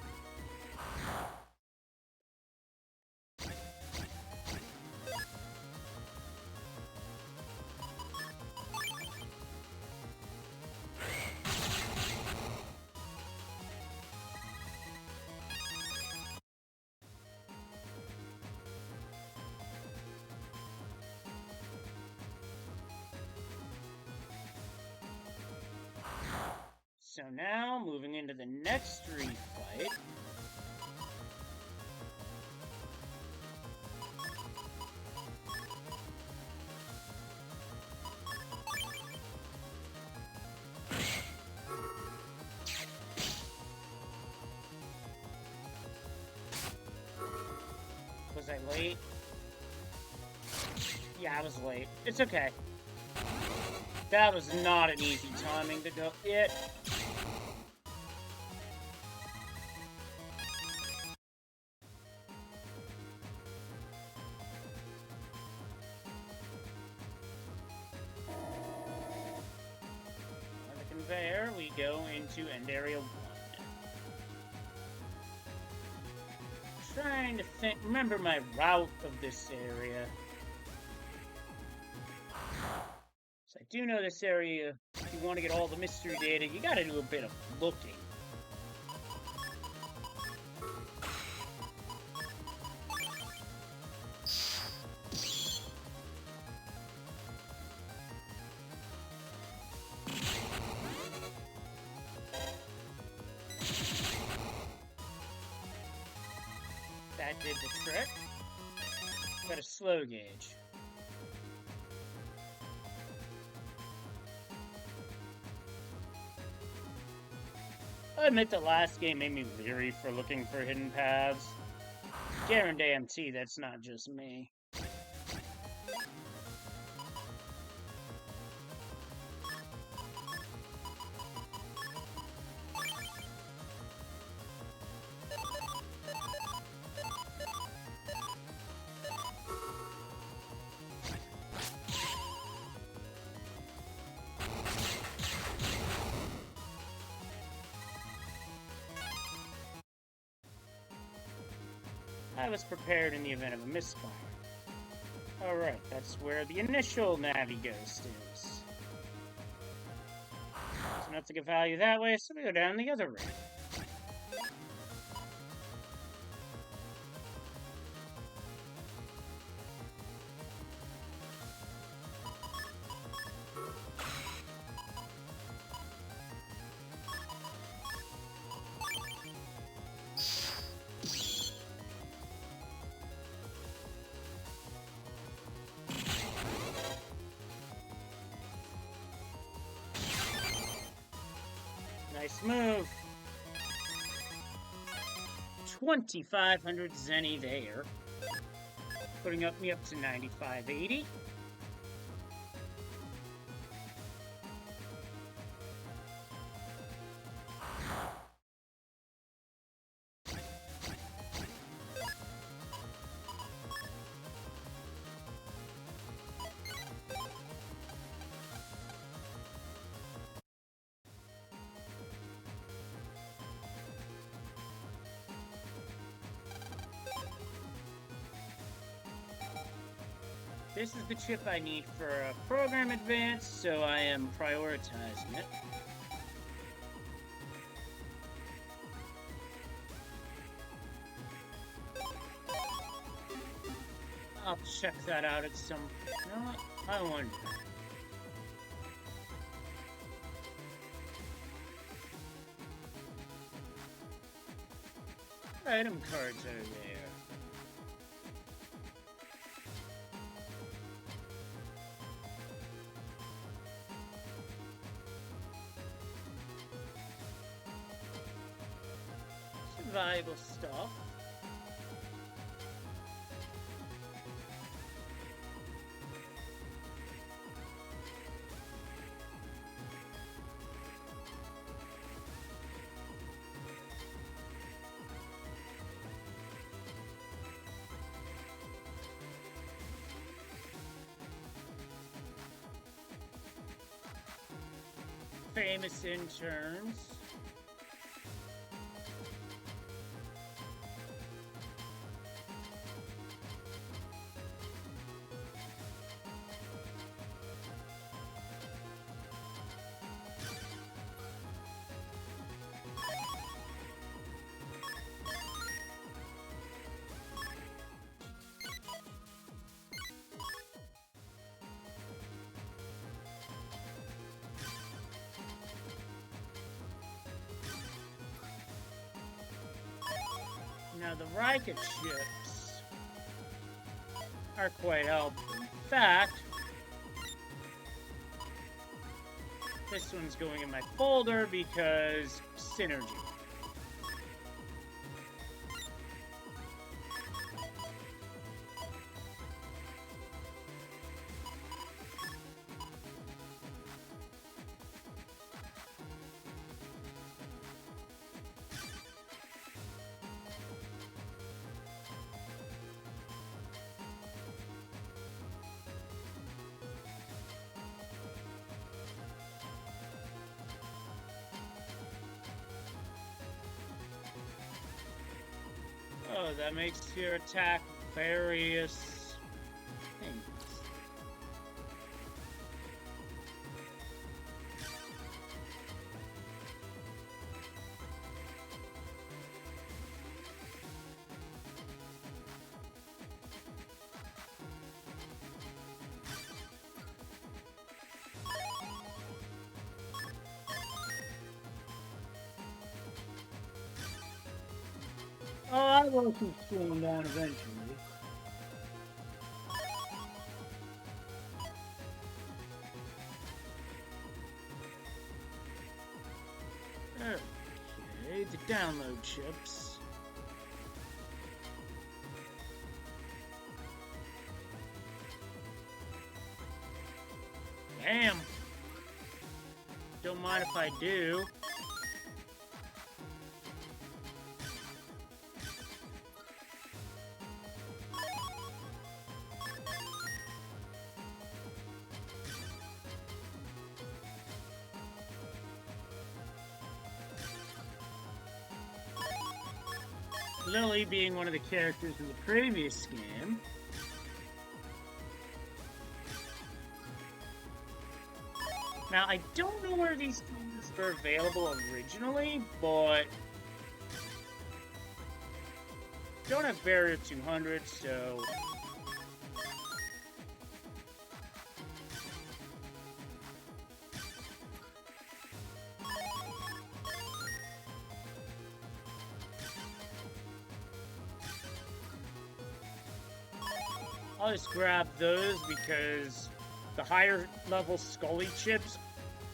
So now, moving into the next refight. Was I late? Yeah, I was late. It's okay. That was not an easy timing to go. It. On the conveyor, we go into End Area 1. Trying to remember my route of this area. So I do know this area, if you want to get all the mystery data, you gotta do a bit of looking. That did the trick. Got a slow gauge. I admit the last game made me leery for looking for hidden paths. Guarantee that's not just me. I was prepared in the event of a misfire. Alright, that's where the initial Navi Ghost is. So not to get value that way, so we go down the other route. Nice move. 2,500 Zenny there. Putting me up to 9,580. This is the chip I need for a program advance, so I am prioritizing it. I'll check that out at some... You know what? I wonder. item cards are there? Survival stuff. Famous interns. Now the rocket ships are quite helpful. In fact, this one's going in my folder because synergy. Oh, that makes your attack various things. Oh, I will keep slowing down eventually. Okay, the download chips. Damn. Don't mind if I do. Lily being one of the characters in the previous game. Now, I don't know where these things were available originally, but don't have barrier 200, so I'll just grab those because the higher level Scully chips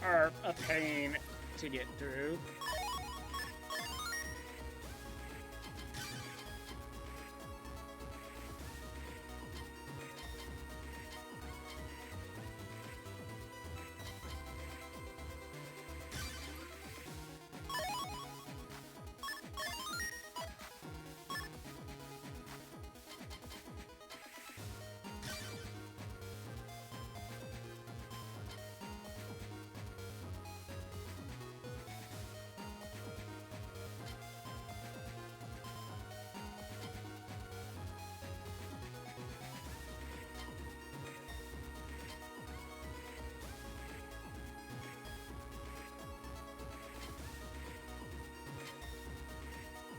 are a pain to get through.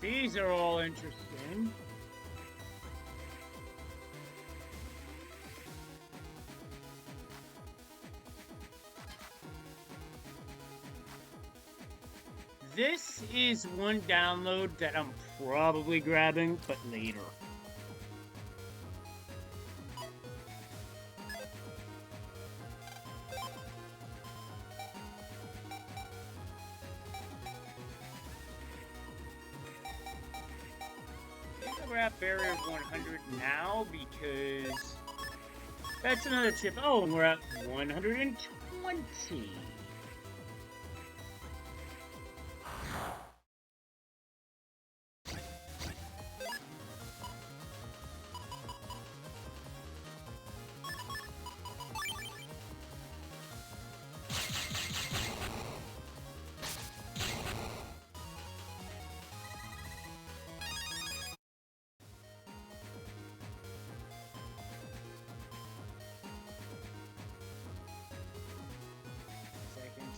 These are all interesting. This is one download that I'm probably grabbing, but later. I'll grab Barrier 100 now because that's another chip. Oh, and we're at 120.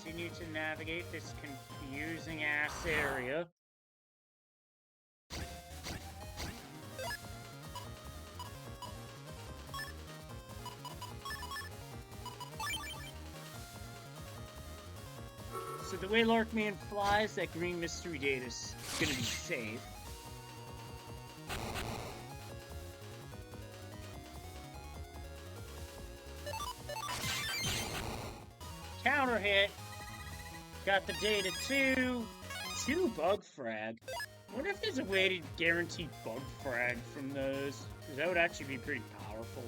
Continue to navigate this confusing ass area. So the way Larkman flies, that green mystery data is gonna be safe. Counter hit. Got the data too. 2 bug frag. I wonder if there's a way to guarantee bug frag from those, because that would actually be pretty powerful.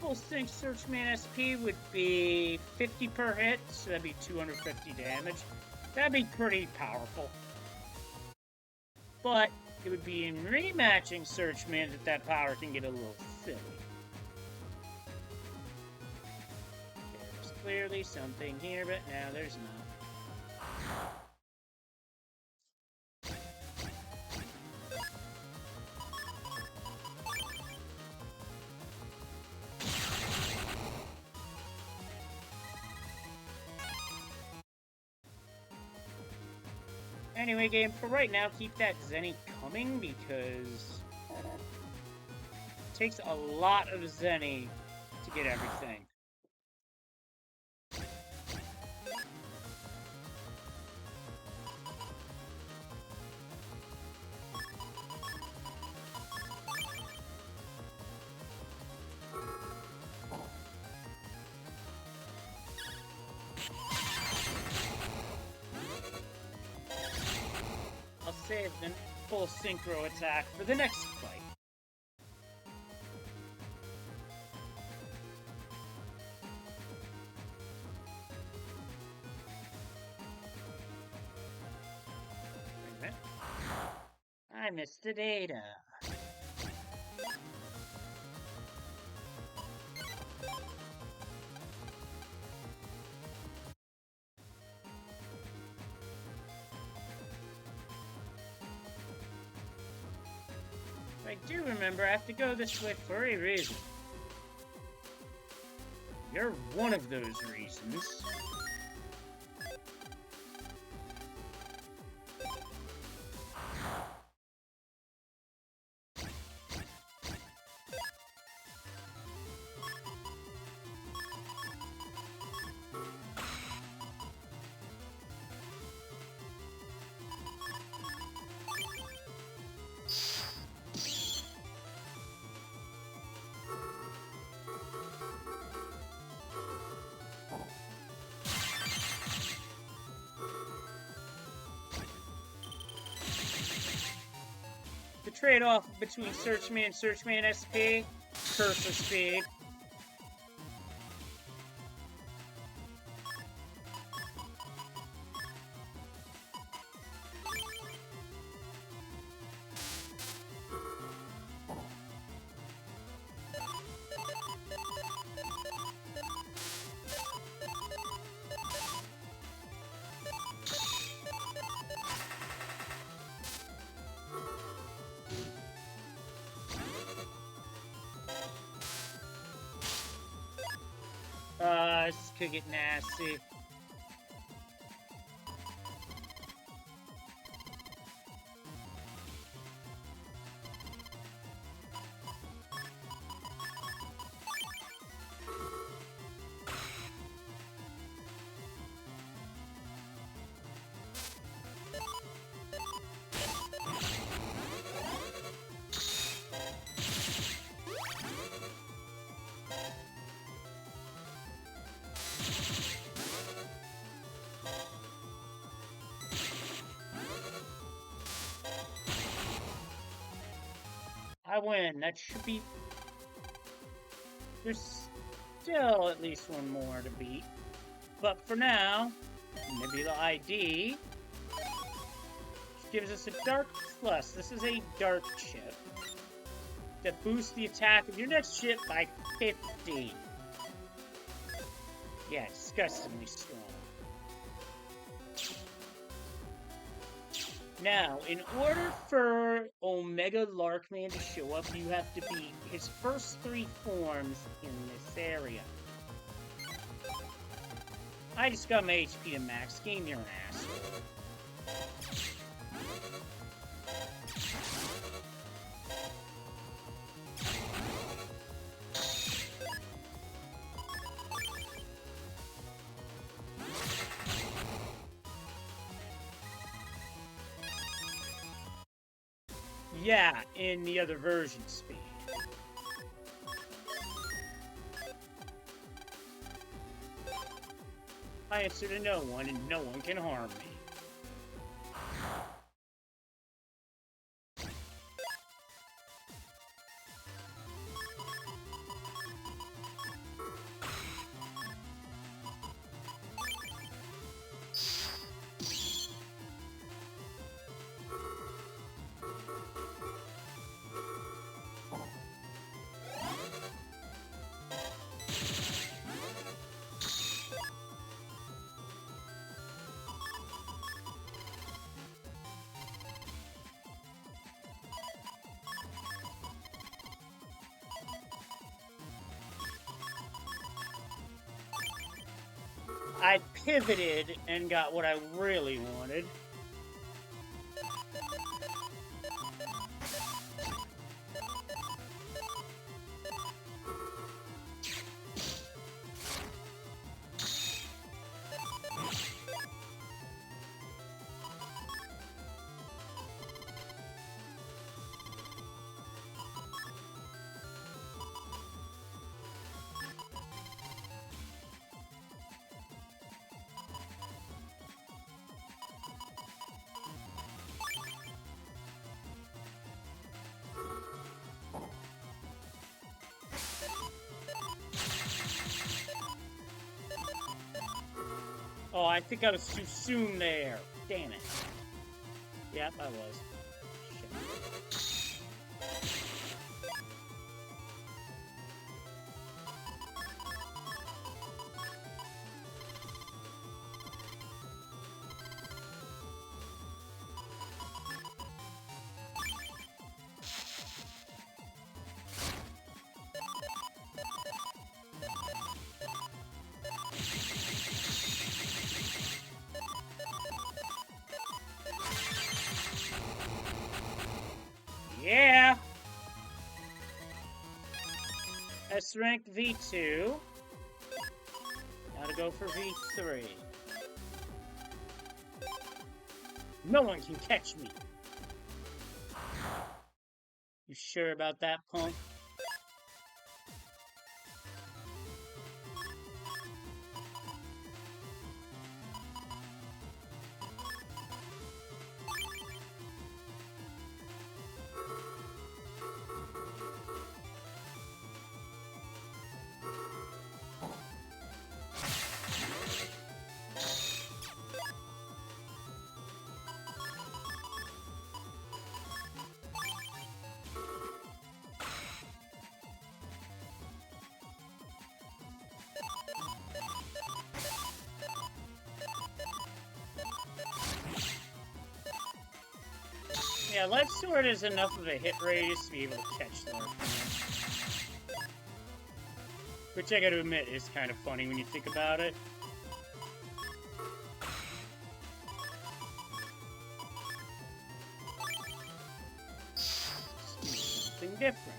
Full sync Searchman SP would be 50 per hit, so that'd be 250 damage. That'd be pretty powerful. But it would be in rematching Searchman that power can get a little silly. There's clearly something here, but now there's not. Anyway, game, for right now, keep that Zenny coming because it takes a lot of Zenny to get everything. Save the full synchro attack for the next fight. Wait a minute. I missed the data. I do remember I have to go this way for a reason. You're one of those reasons. The trade-off between Searchman and Searchman SP, Cursor Speed. could get nasty. I win. That should be... There's still at least one more to beat. But for now, Nebula ID gives us a Dark Plus. This is a Dark chip that boosts the attack of your next ship by 50. Yeah, disgustingly strong. Now, in order for Omega Larkman to show up, you have to beat his first 3 forms in this area. I just got my HP to max. Game, you're an asshole. Yeah, in the other version speed. I answer to no one, and no one can harm me. I pivoted and got what I really wanted. Oh, I think I was too soon there. Damn it. Yep, I was. Shit. Yeah! S rank V2. Now to go for V3. No one can catch me. You sure about that, punk? Yeah, Lead Sword is enough of a hit radius to be able to catch Larkman. Which I gotta admit is kind of funny when you think about it. Something different.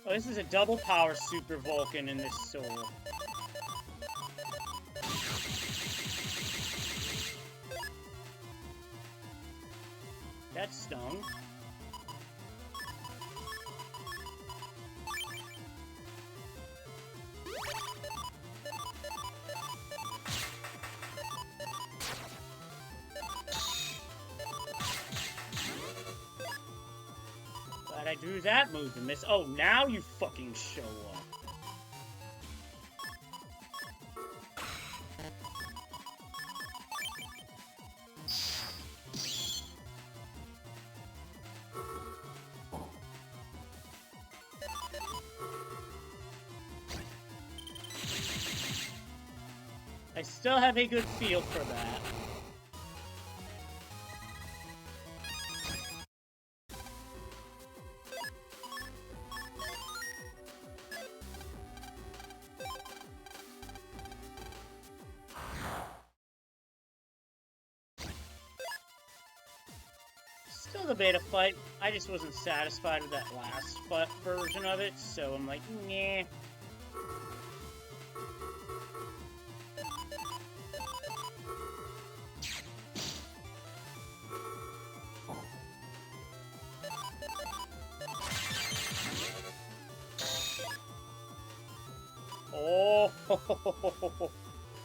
Oh, this is a double power Super Vulcan in this soul. That stung. Glad I drew that move and miss. Oh, now you fucking show up. I still have a good feel for that. Still the beta fight. I just wasn't satisfied with that last version of it, so I'm like, nah. Oh,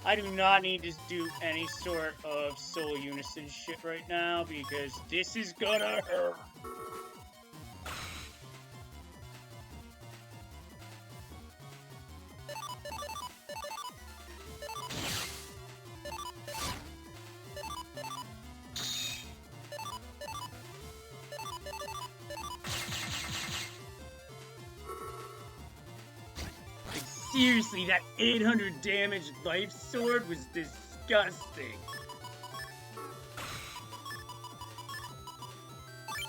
I do not need to do any sort of soul unison shit right now because this is gonna hurt. Seriously, that 800 damage life sword was disgusting.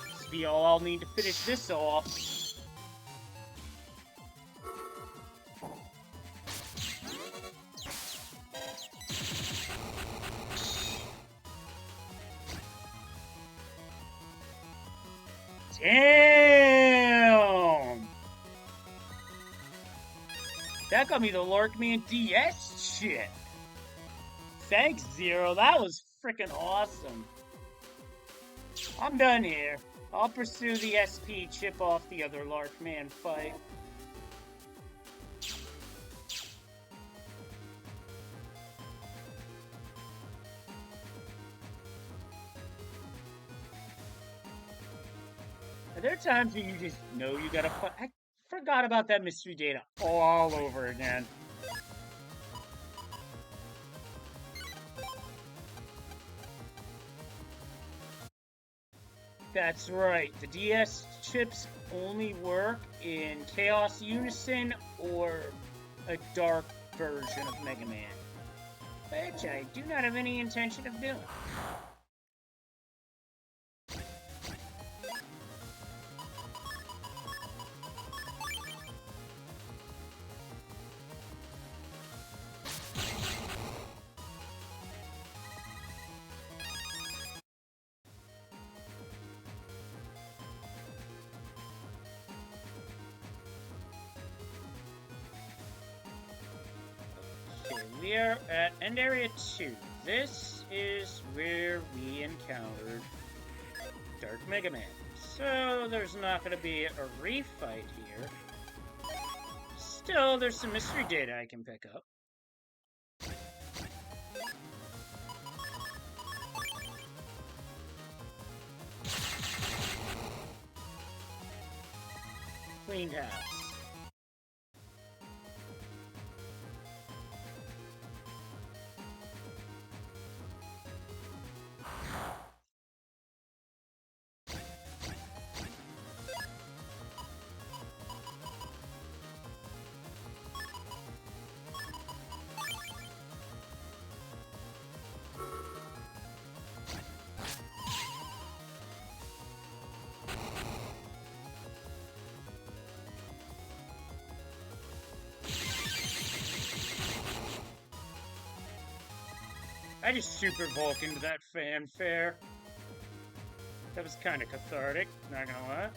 This will be all I'll need to finish this off. Damn! That got me the Larkman DS shit. Thanks, Zero. That was freaking awesome. I'm done here. I'll pursue the SP, chip off the other Larkman fight. Are there times where you just know you gotta fight? I forgot about that mystery data all over again. That's right, the DS chips only work in Chaos Unison or a dark version of Mega Man, which I do not have any intention of doing. We are at End Area 2. This is where we encountered Dark Mega Man. So there's not going to be a refight here. Still, there's some mystery data I can pick up. Cleaned house. I just super Vulcaned that fanfare. That was kind of cathartic, not gonna lie.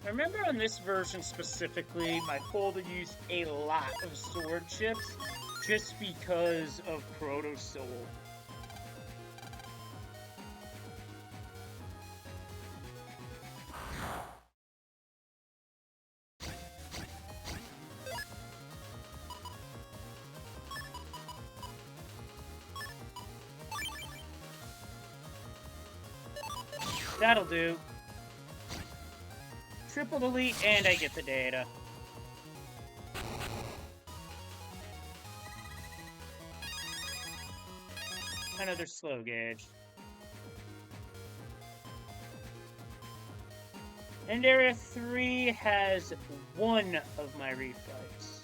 I remember on this version specifically, my folder used a lot of sword chips just because of Proto Soul. That'll do. Triple delete, and I get the data. Another slow gauge. And Area 3 has one of my refights.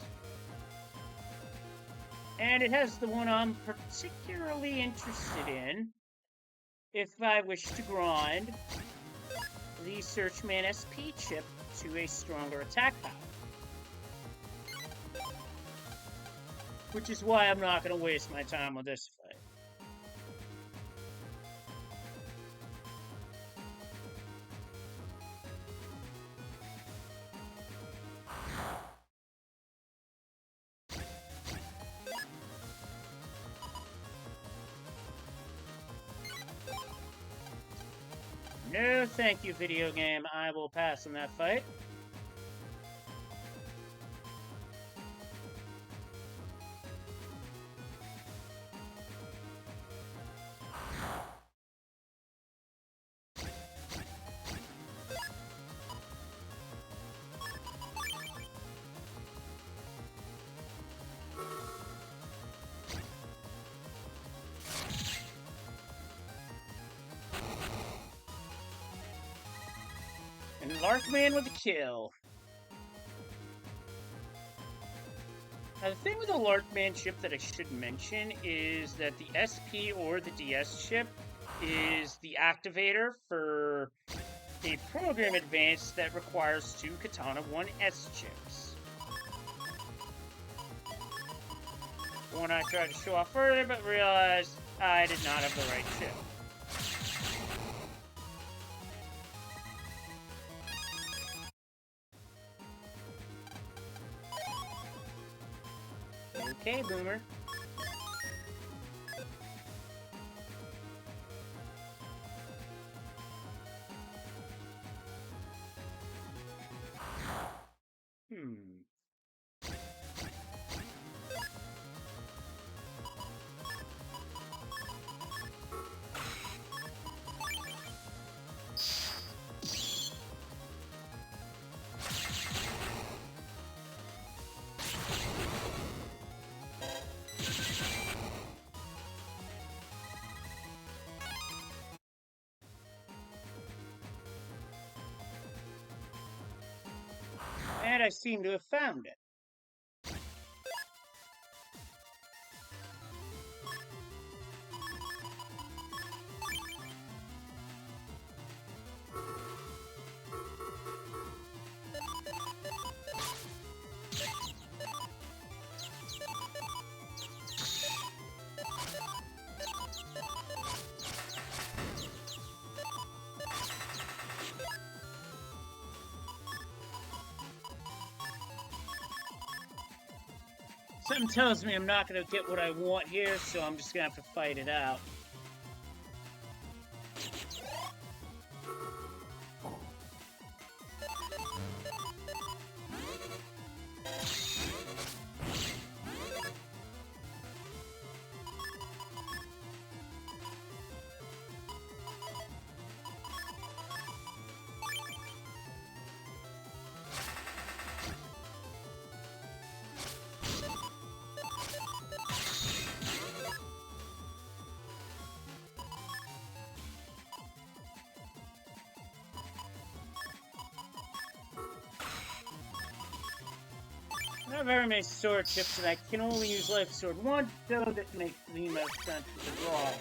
And it has the one I'm particularly interested in, if I wish to grind the Searchman SP chip to a stronger attack power. Which is why I'm not going to waste my time with this fight. No, thank you, video game. I will pass on that fight. And Larkman with a kill. Now, the thing with the Larkman chip that I should mention is that the SP or the DS chip is the activator for a program advance that requires 2 Katana 1S chips. One I tried to show off further, but realized I did not have the right chip. Okay, Boomer. And I seem to have found it. Something tells me I'm not going to get what I want here, so I'm just going to have to fight it out. Not very many sword chips, and I can only use Life Sword 1, so that makes the most sense with the draw I have.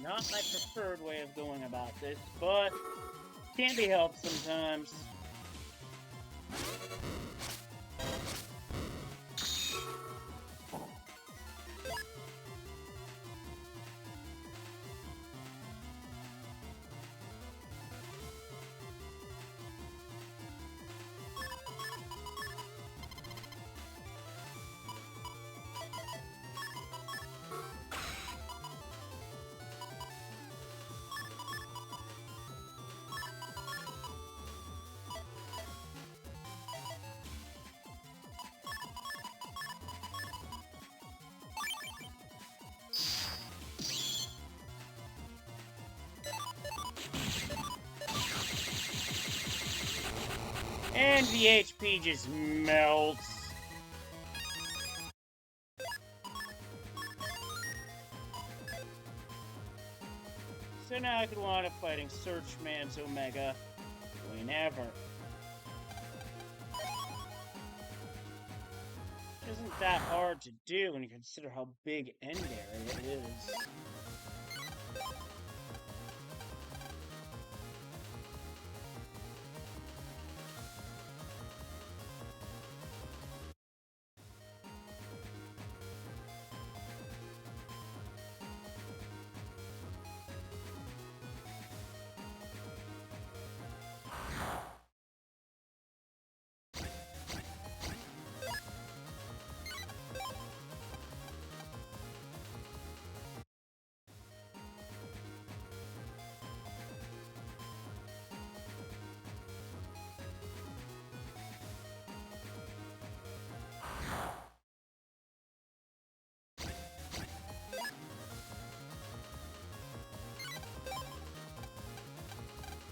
Not my preferred way of going about this, but can't be helped sometimes. And the HP just melts. So now I could wind up fighting Searchman's Omega whenever. Which isn't that hard to do when you consider how big end area it is.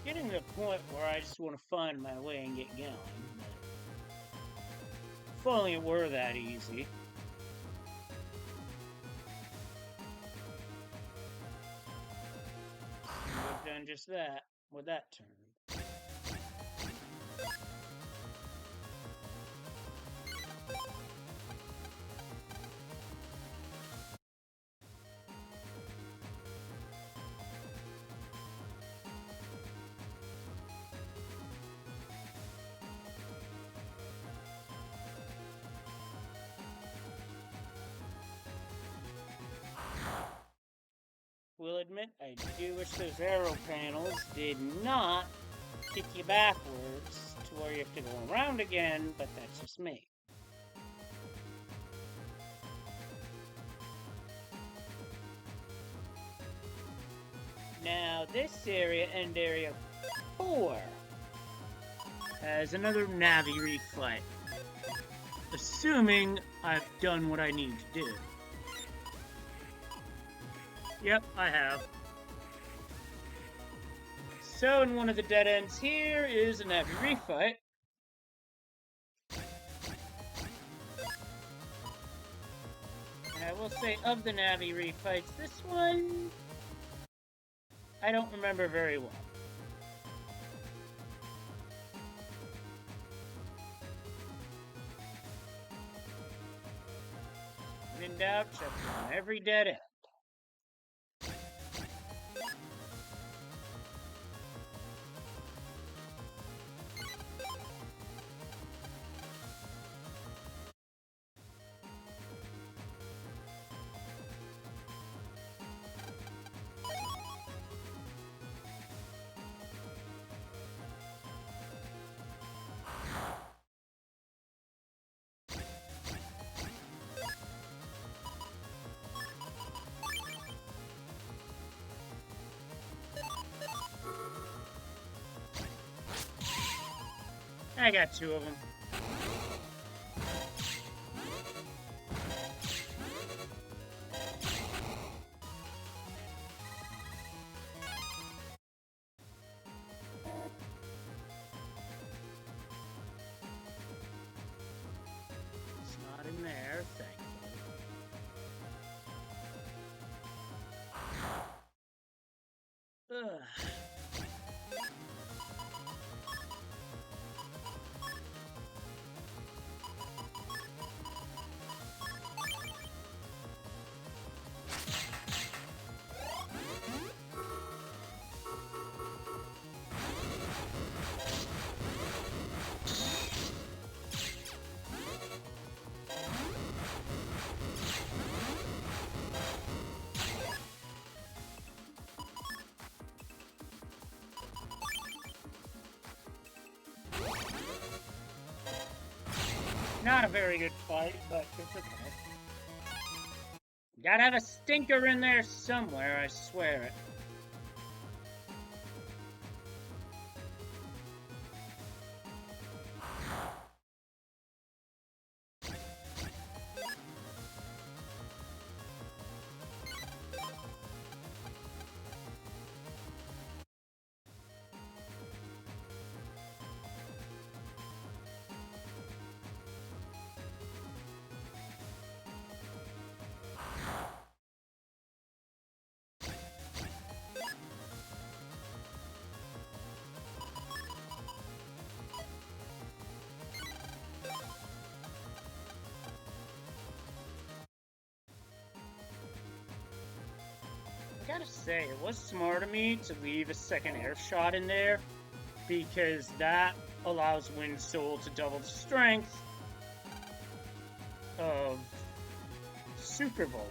Getting to the point where I just want to find my way and get going. If only it were that easy. I've done just that with that turn. Will admit I do wish those arrow panels did not kick you backwards to where you have to go around again, but that's just me. Now this area, end area 4, has another Navi refight. Assuming I've done what I need to do. Yep, I have. So in one of the dead ends here is a Navi refight. And I will say, of the Navi refights, this one I don't remember very well. When in doubt, check on every dead end. I got 2 of them. It's not in there, thankfully. Ugh. Not a very good fight, but it's okay. Gotta have a stinker in there somewhere, I swear it. I gotta say, it was smart of me to leave a second air shot in there, because that allows Wind Soul to double the strength of Super Vulcan.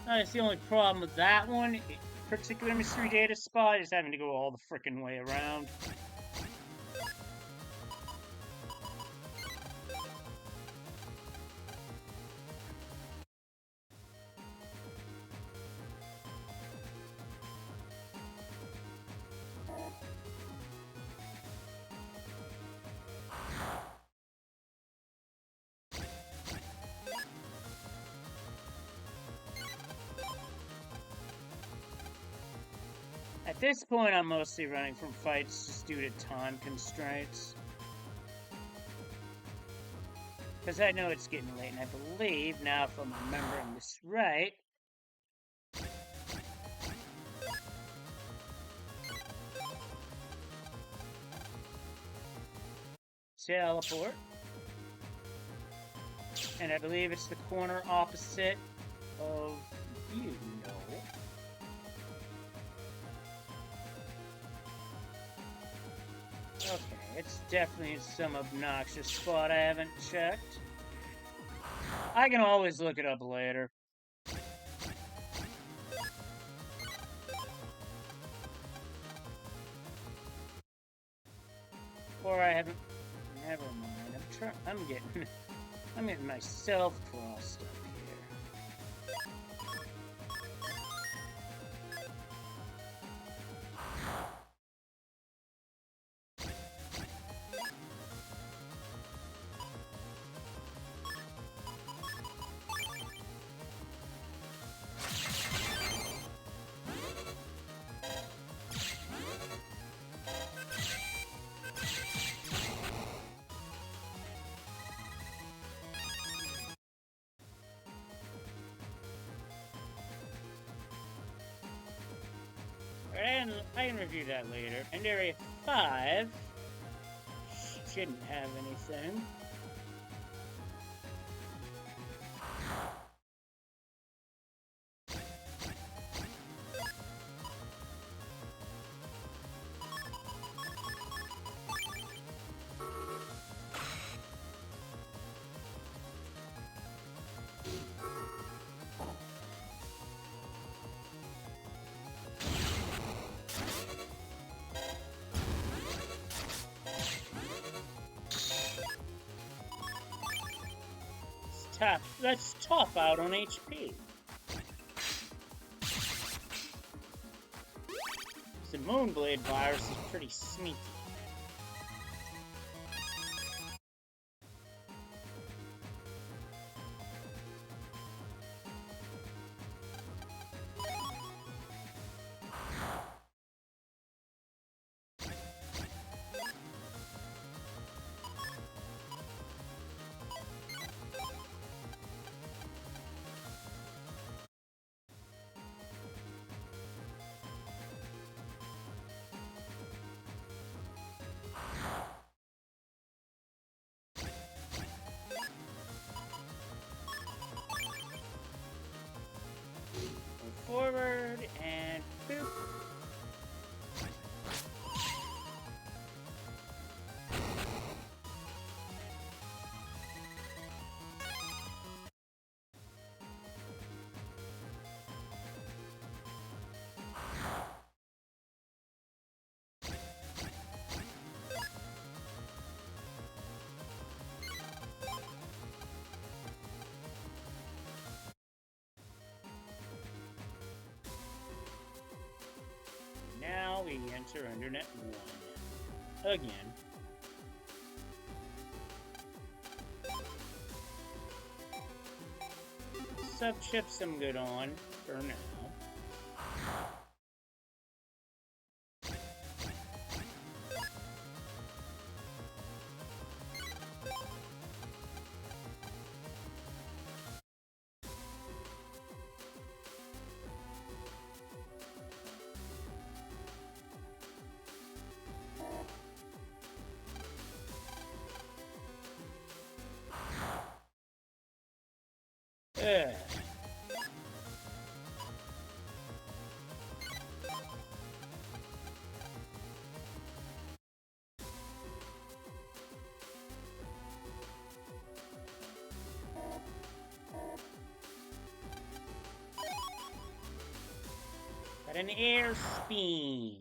That's the only problem with that one. Particular mystery data spot is having to go all the frickin' way around. At this point, I'm mostly running from fights just due to time constraints. Because I know it's getting late, and I believe, now if I'm remembering this right, teleport. And I believe it's the corner opposite of you know. Okay, it's definitely some obnoxious spot I haven't checked. I can always look it up later. Or I haven't. Never mind. I'm getting myself crossed up here. And I can review that later. And Area 5 shouldn't have anything. Let's top out on HP. The Moonblade virus is pretty sneaky. Enter Internet 1. Again. Sub-chips I'm good on for now. Got an air spin.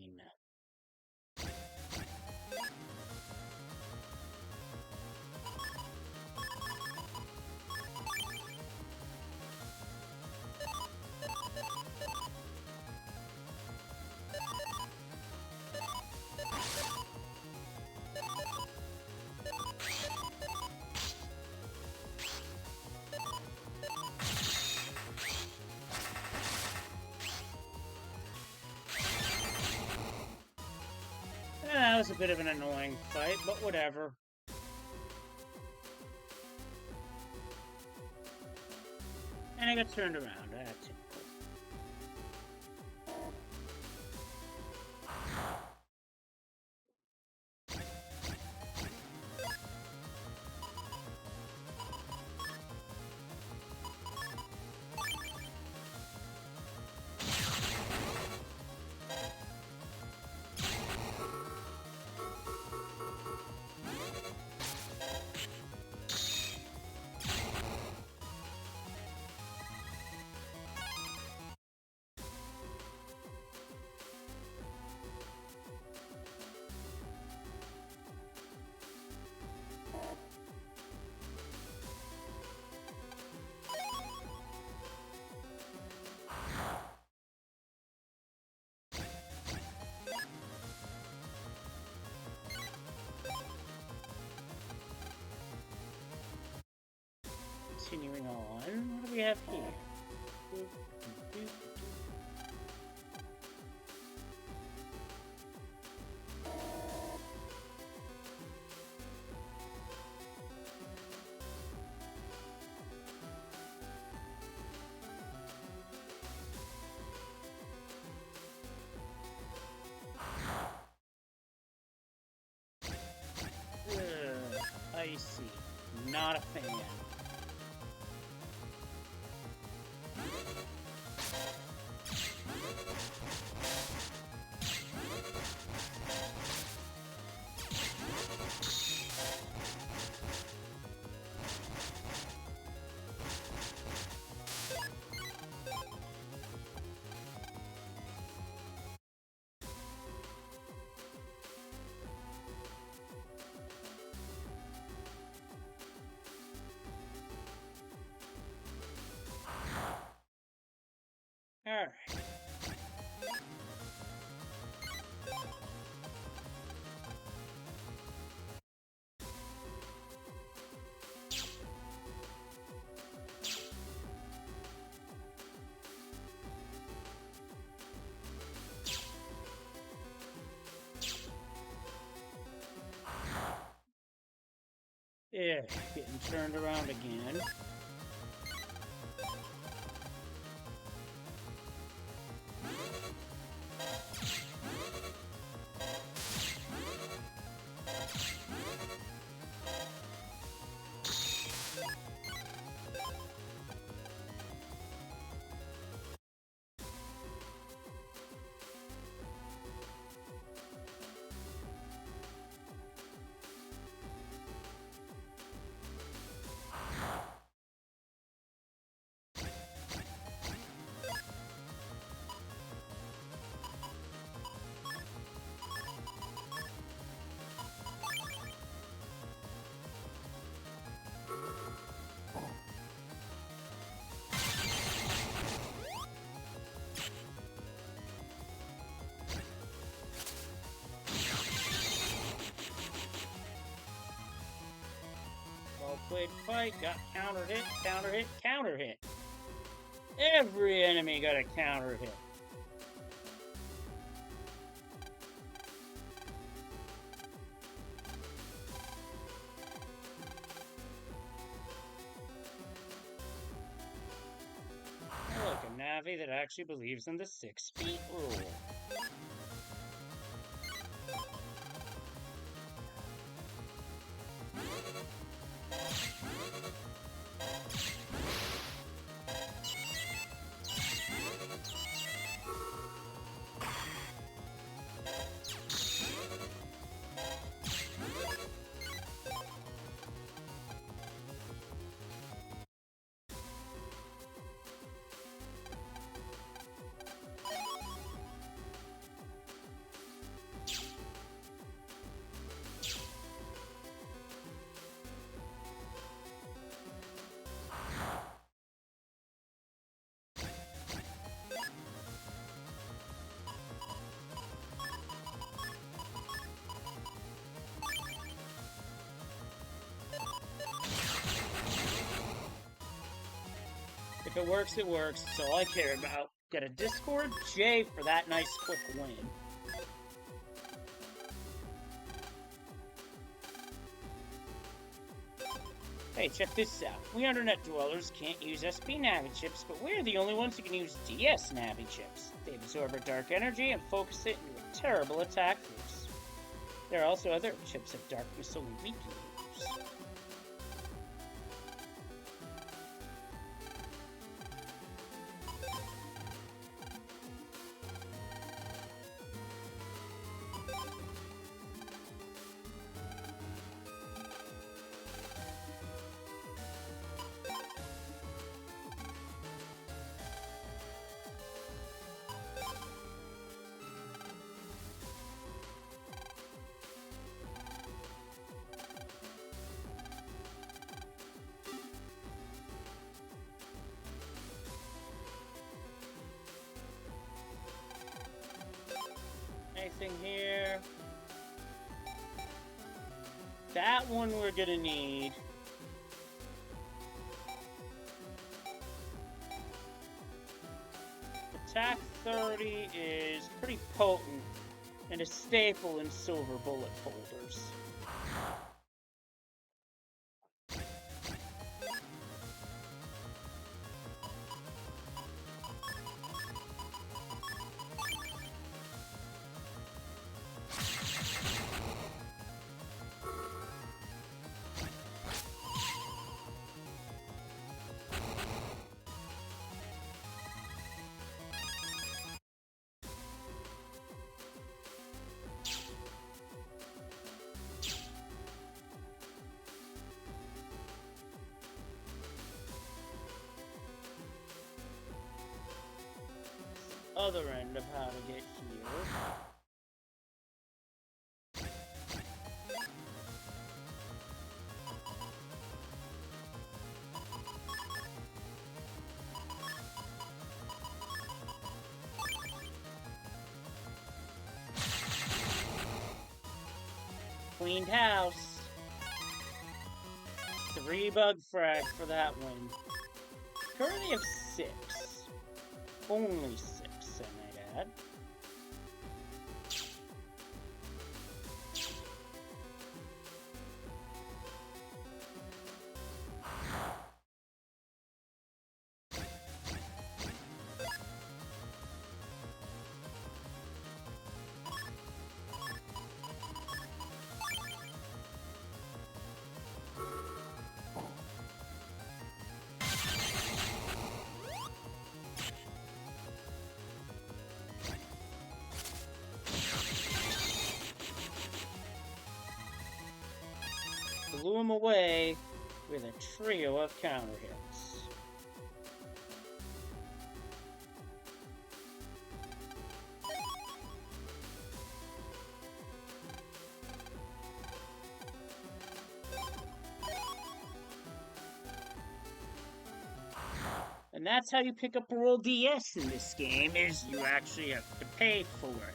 That was a bit of an annoying fight, but whatever. And I got turned around. That's it. Continuing on, what do we have here? Icy. Not a fan. Alright. Yeah, getting turned around again. Well-played fight. Got counter hit, counter hit, counter hit. Every enemy got a counter hit. Look, a Navi that actually believes in the 6 feet rule. If it works, it works. That's all I care about. Get a Discord J for that nice quick win. Hey, check this out. We Internet dwellers can't use SP Navi chips, but we're the only ones who can use DS Navi chips. They absorb our dark energy and focus it into a terrible attack force. There are also other chips of darkness only we can use. Anything here? That one we're gonna need. Attack 30 is pretty potent and a staple in silver bullet folders. Other end of how to get here. Cleaned house. 3 bug frag for that one. Currently have 6. Only 6, I might add. Blew him away with a trio of counter hits. And that's how you pick up a roll DS in this game, is you actually have to pay for it.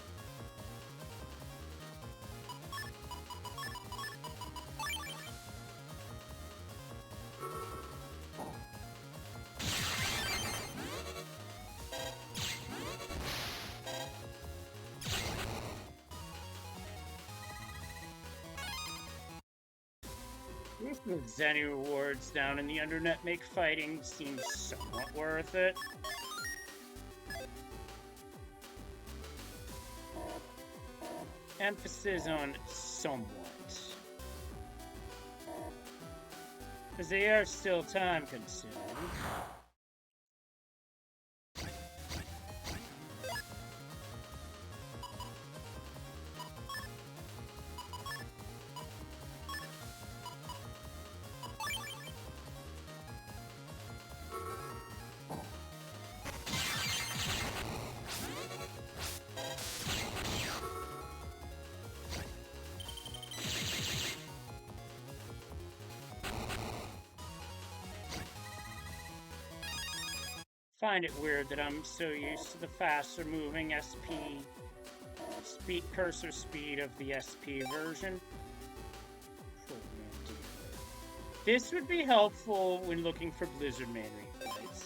The Zenny rewards down in the Undernet make fighting seem somewhat worth it. Emphasis on somewhat. Because they are still time consuming. Find it weird that I'm so used to the faster moving SP cursor speed of the SP version. This would be helpful when looking for Blizzard Man replays.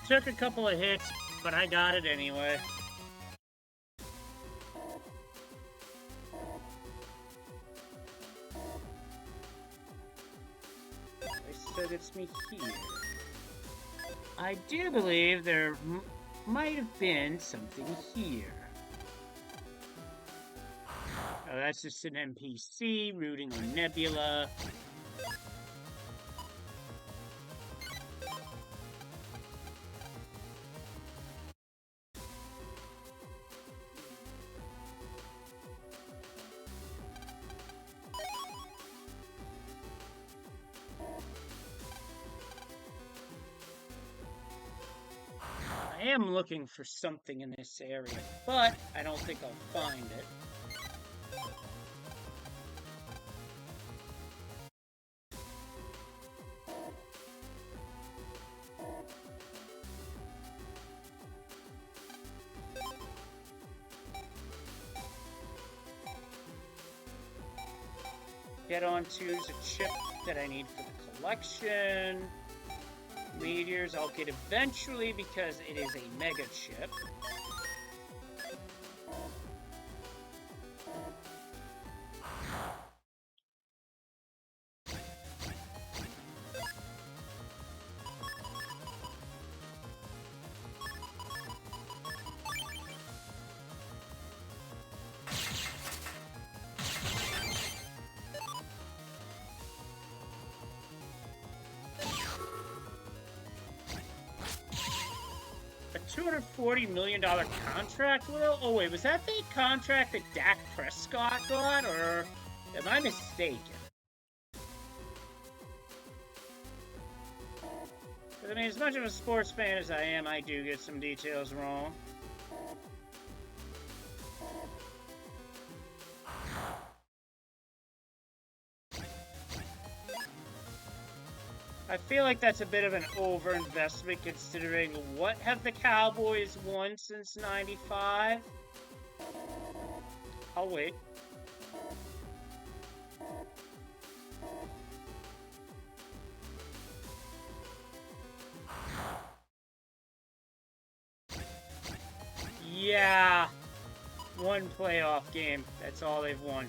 Took a couple of hits, but I got it anyway. So it's me here. I do believe there might have been something here. Oh, that's just an NPC rooting on Nebula. I am looking for something in this area, but I don't think I'll find it. Get onto the chip that I need for the collection. Meteors I'll get eventually because it is a mega chip. $240 million contract, Will? Oh wait, was that the contract that Dak Prescott got, or am I mistaken? I mean, as much of a sports fan as I am, I do get some details wrong. I feel like that's a bit of an overinvestment considering what have the Cowboys won since '95? I'll wait. Yeah, one playoff game. That's all they've won.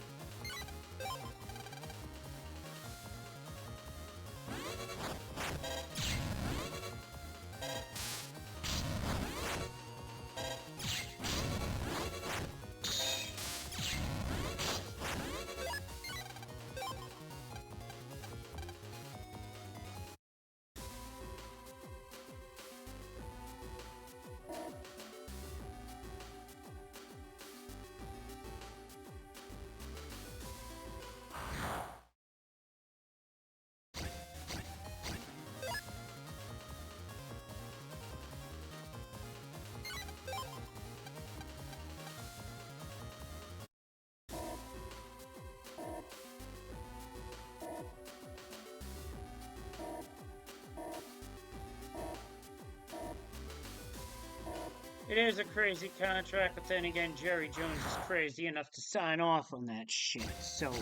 It is a crazy contract, but then again, Jerry Jones is crazy enough to sign off on that shit, so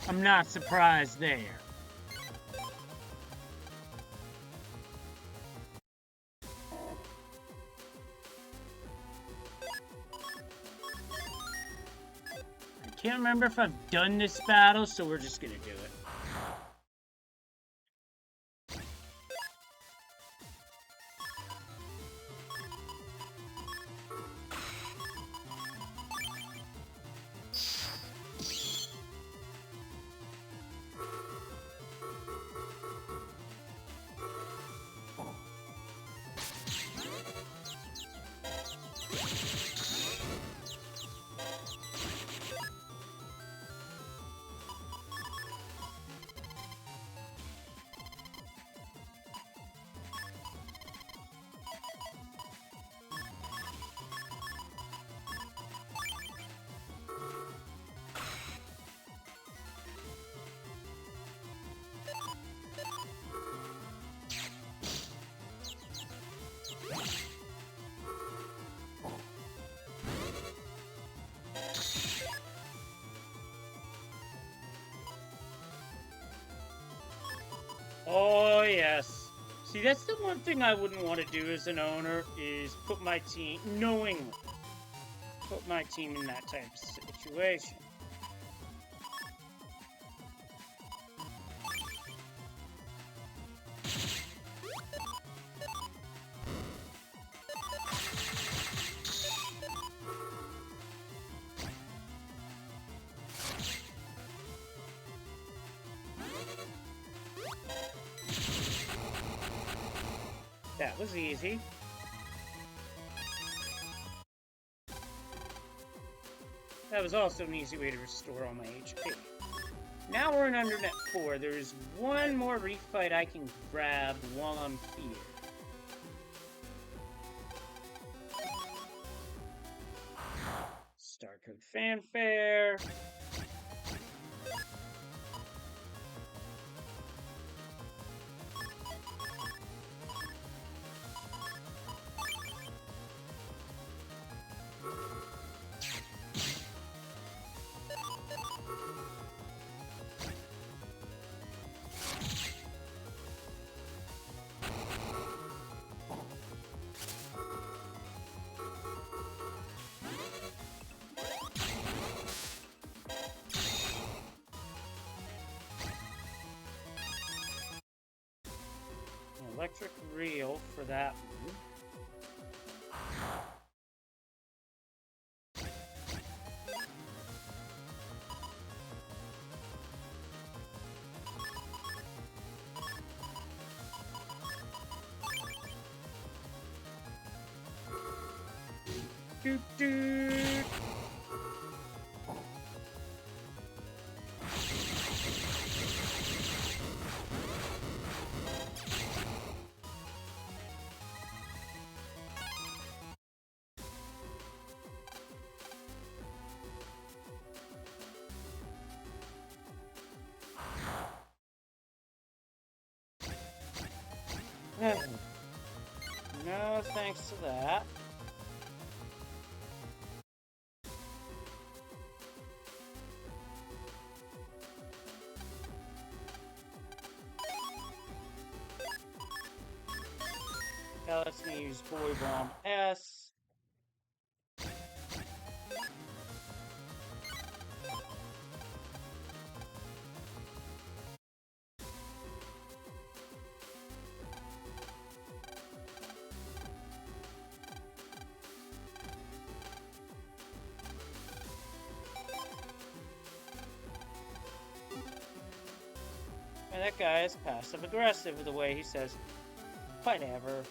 I'm not surprised there. I can't remember if I've done this battle, so we're just gonna do it. Oh, yes. See, that's the one thing I wouldn't want to do as an owner, is put my team, knowingly, put my team in that type of situation. That was easy. That was also an easy way to restore all my HP. Now we're in Undernet 4. There is one more refight I can grab while I'm here. Star Code Fanfare. Electric Reel for that one. Doot doot. No thanks to that. That lets me use Boy Bomb S. And that guy is passive aggressive the way he says, whatever.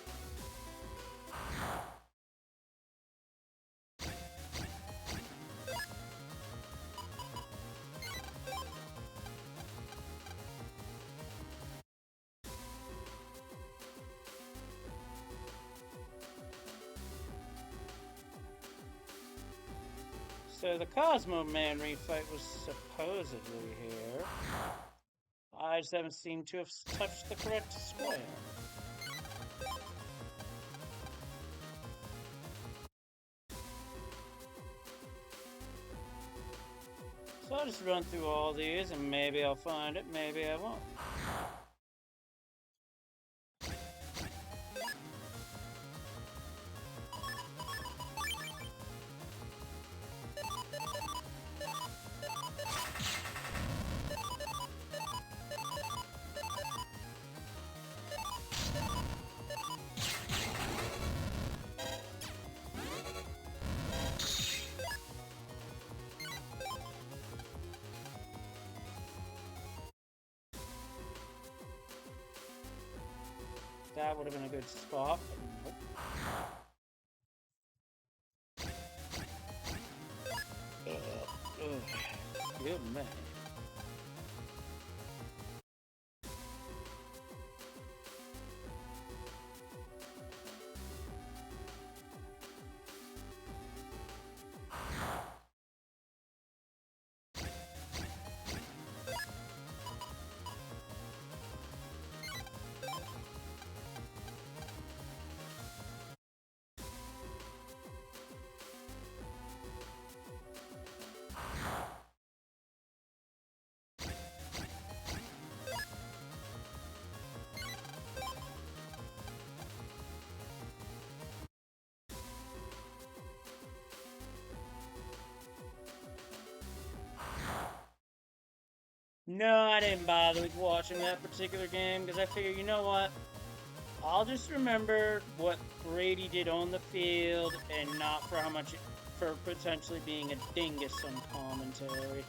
So the Cosmo Man refight was supposedly here. I just haven't seemed to have touched the correct square. just run through all these and maybe I'll find it, maybe I won't. That would have been a good spot, but nope. Good man. No, I didn't bother with watching that particular game because I figured, you know what? I'll just remember what Brady did on the field and not for how much, for potentially being a dingus on commentary.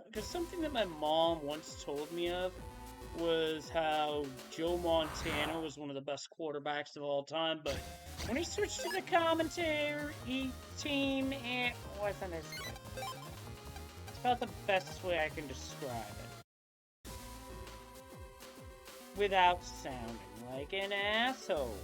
Because something that my mom once told me of was how Joe Montana was one of the best quarterbacks of all time, but when he switched to the commentary team, it wasn't as good. It's about the best way I can describe it. Without sounding like an asshole.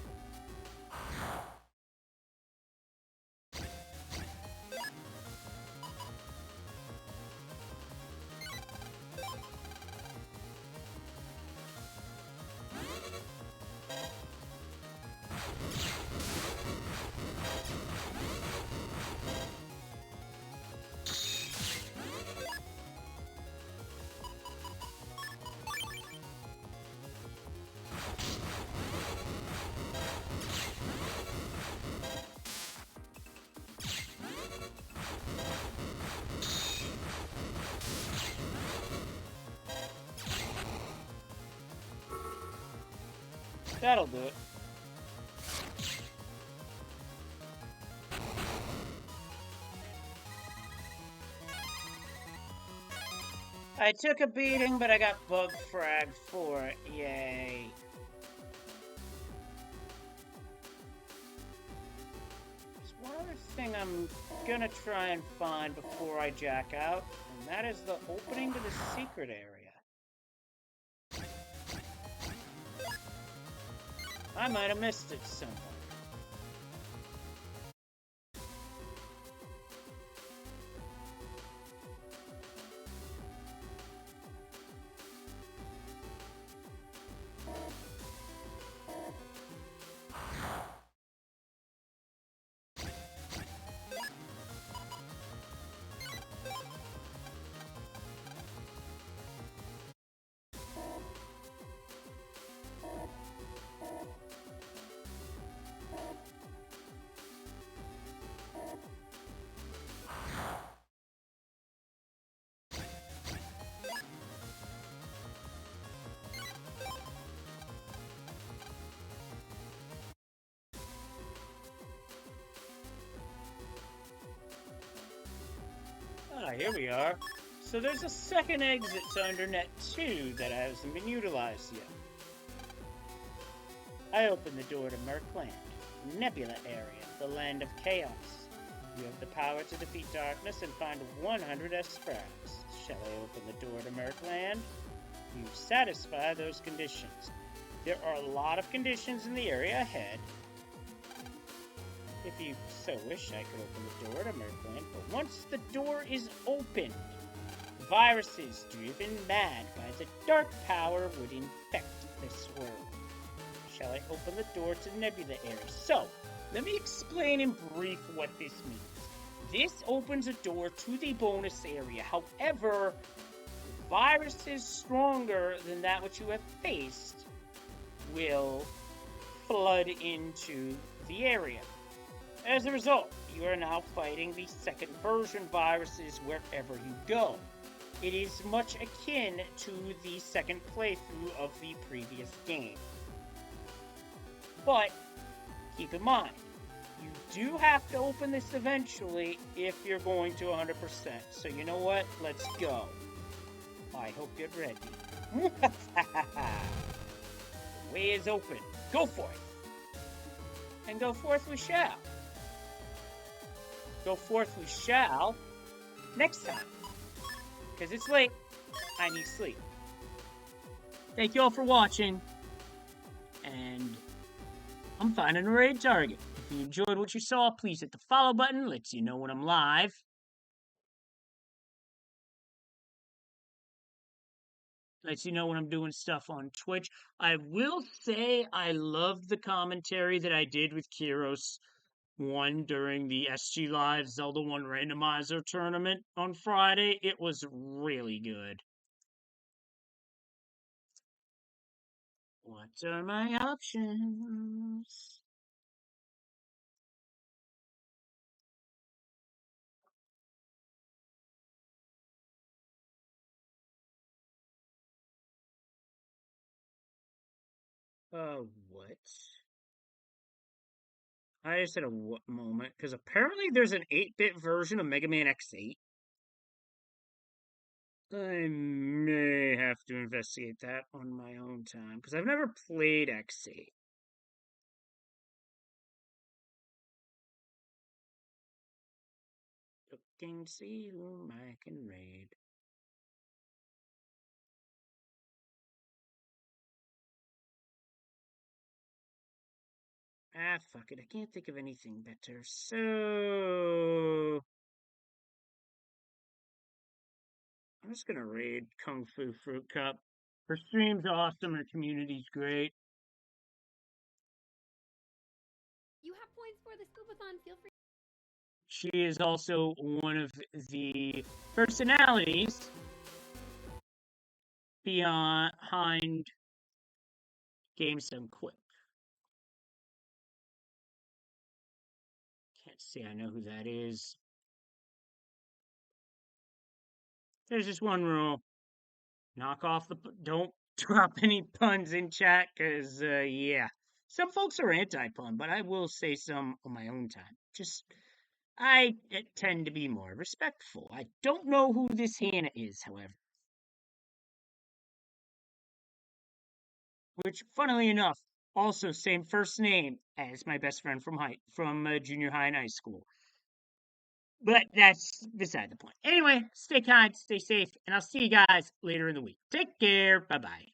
That'll do it. I took a beating, but I got bug fragged for it. Yay. There's one other thing I'm gonna try and find before I jack out, and that is the opening to the secret area. I might have missed it somewhere. Ah, here we are. So there's a second exit to under Net 2 that hasn't been utilized yet. I open the door to Merkland, Nebula area, the land of chaos. You have the power to defeat darkness and find 100 S-Sproutes. Shall I open the door to Merkland? You satisfy those conditions. There are a lot of conditions in the area ahead. If you so wish, I could open the door to Merkland, but once the door is opened, viruses driven mad by the dark power would infect this world. Shall I open the door to the Nebula area? So, let me explain in brief what this means. This opens a door to the bonus area. However, viruses stronger than that which you have faced will flood into the area. As a result, you are now fighting the second version viruses wherever you go. It is much akin to the second playthrough of the previous game. But keep in mind, you do have to open this eventually if you're going to 100%. So you know what? Let's go. I hope you're ready. The way is open. Go forth. And go forth we shall. Go forth we shall next time. Because it's late. I need sleep. Thank you all for watching. And I'm finding a raid target. If you enjoyed what you saw, please hit the follow button. Lets you know when I'm live. Lets you know when I'm doing stuff on Twitch. I will say I loved the commentary that I did with Kiros 1 during the SG Live Zelda 1 randomizer tournament on Friday. It was really good. What are my options? What? I just had a what moment, because apparently there's an 8-bit version of Mega Man X8. I may have to investigate that on my own time, because I've never played X8. Looking to see whom I can raid. Ah, fuck it, I can't think of anything better, so... I'm just gonna raid Kung Fu Fruit Cup. Her stream's awesome, her community's great. You have points for the Scoopathon. Feel free. She is also one of the personalities behind Games Done Quick. Can't say I know who that is. There's just one rule. Knock off the... Don't drop any puns in chat, because, yeah. Some folks are anti-pun, but I will say some on my own time. I tend to be more respectful. I don't know who this Hannah is, however. Which, funnily enough, also same first name as my best friend from junior high and high school. But that's beside the point. Anyway, stay kind, stay safe, and I'll see you guys later in the week. Take care. Bye-bye.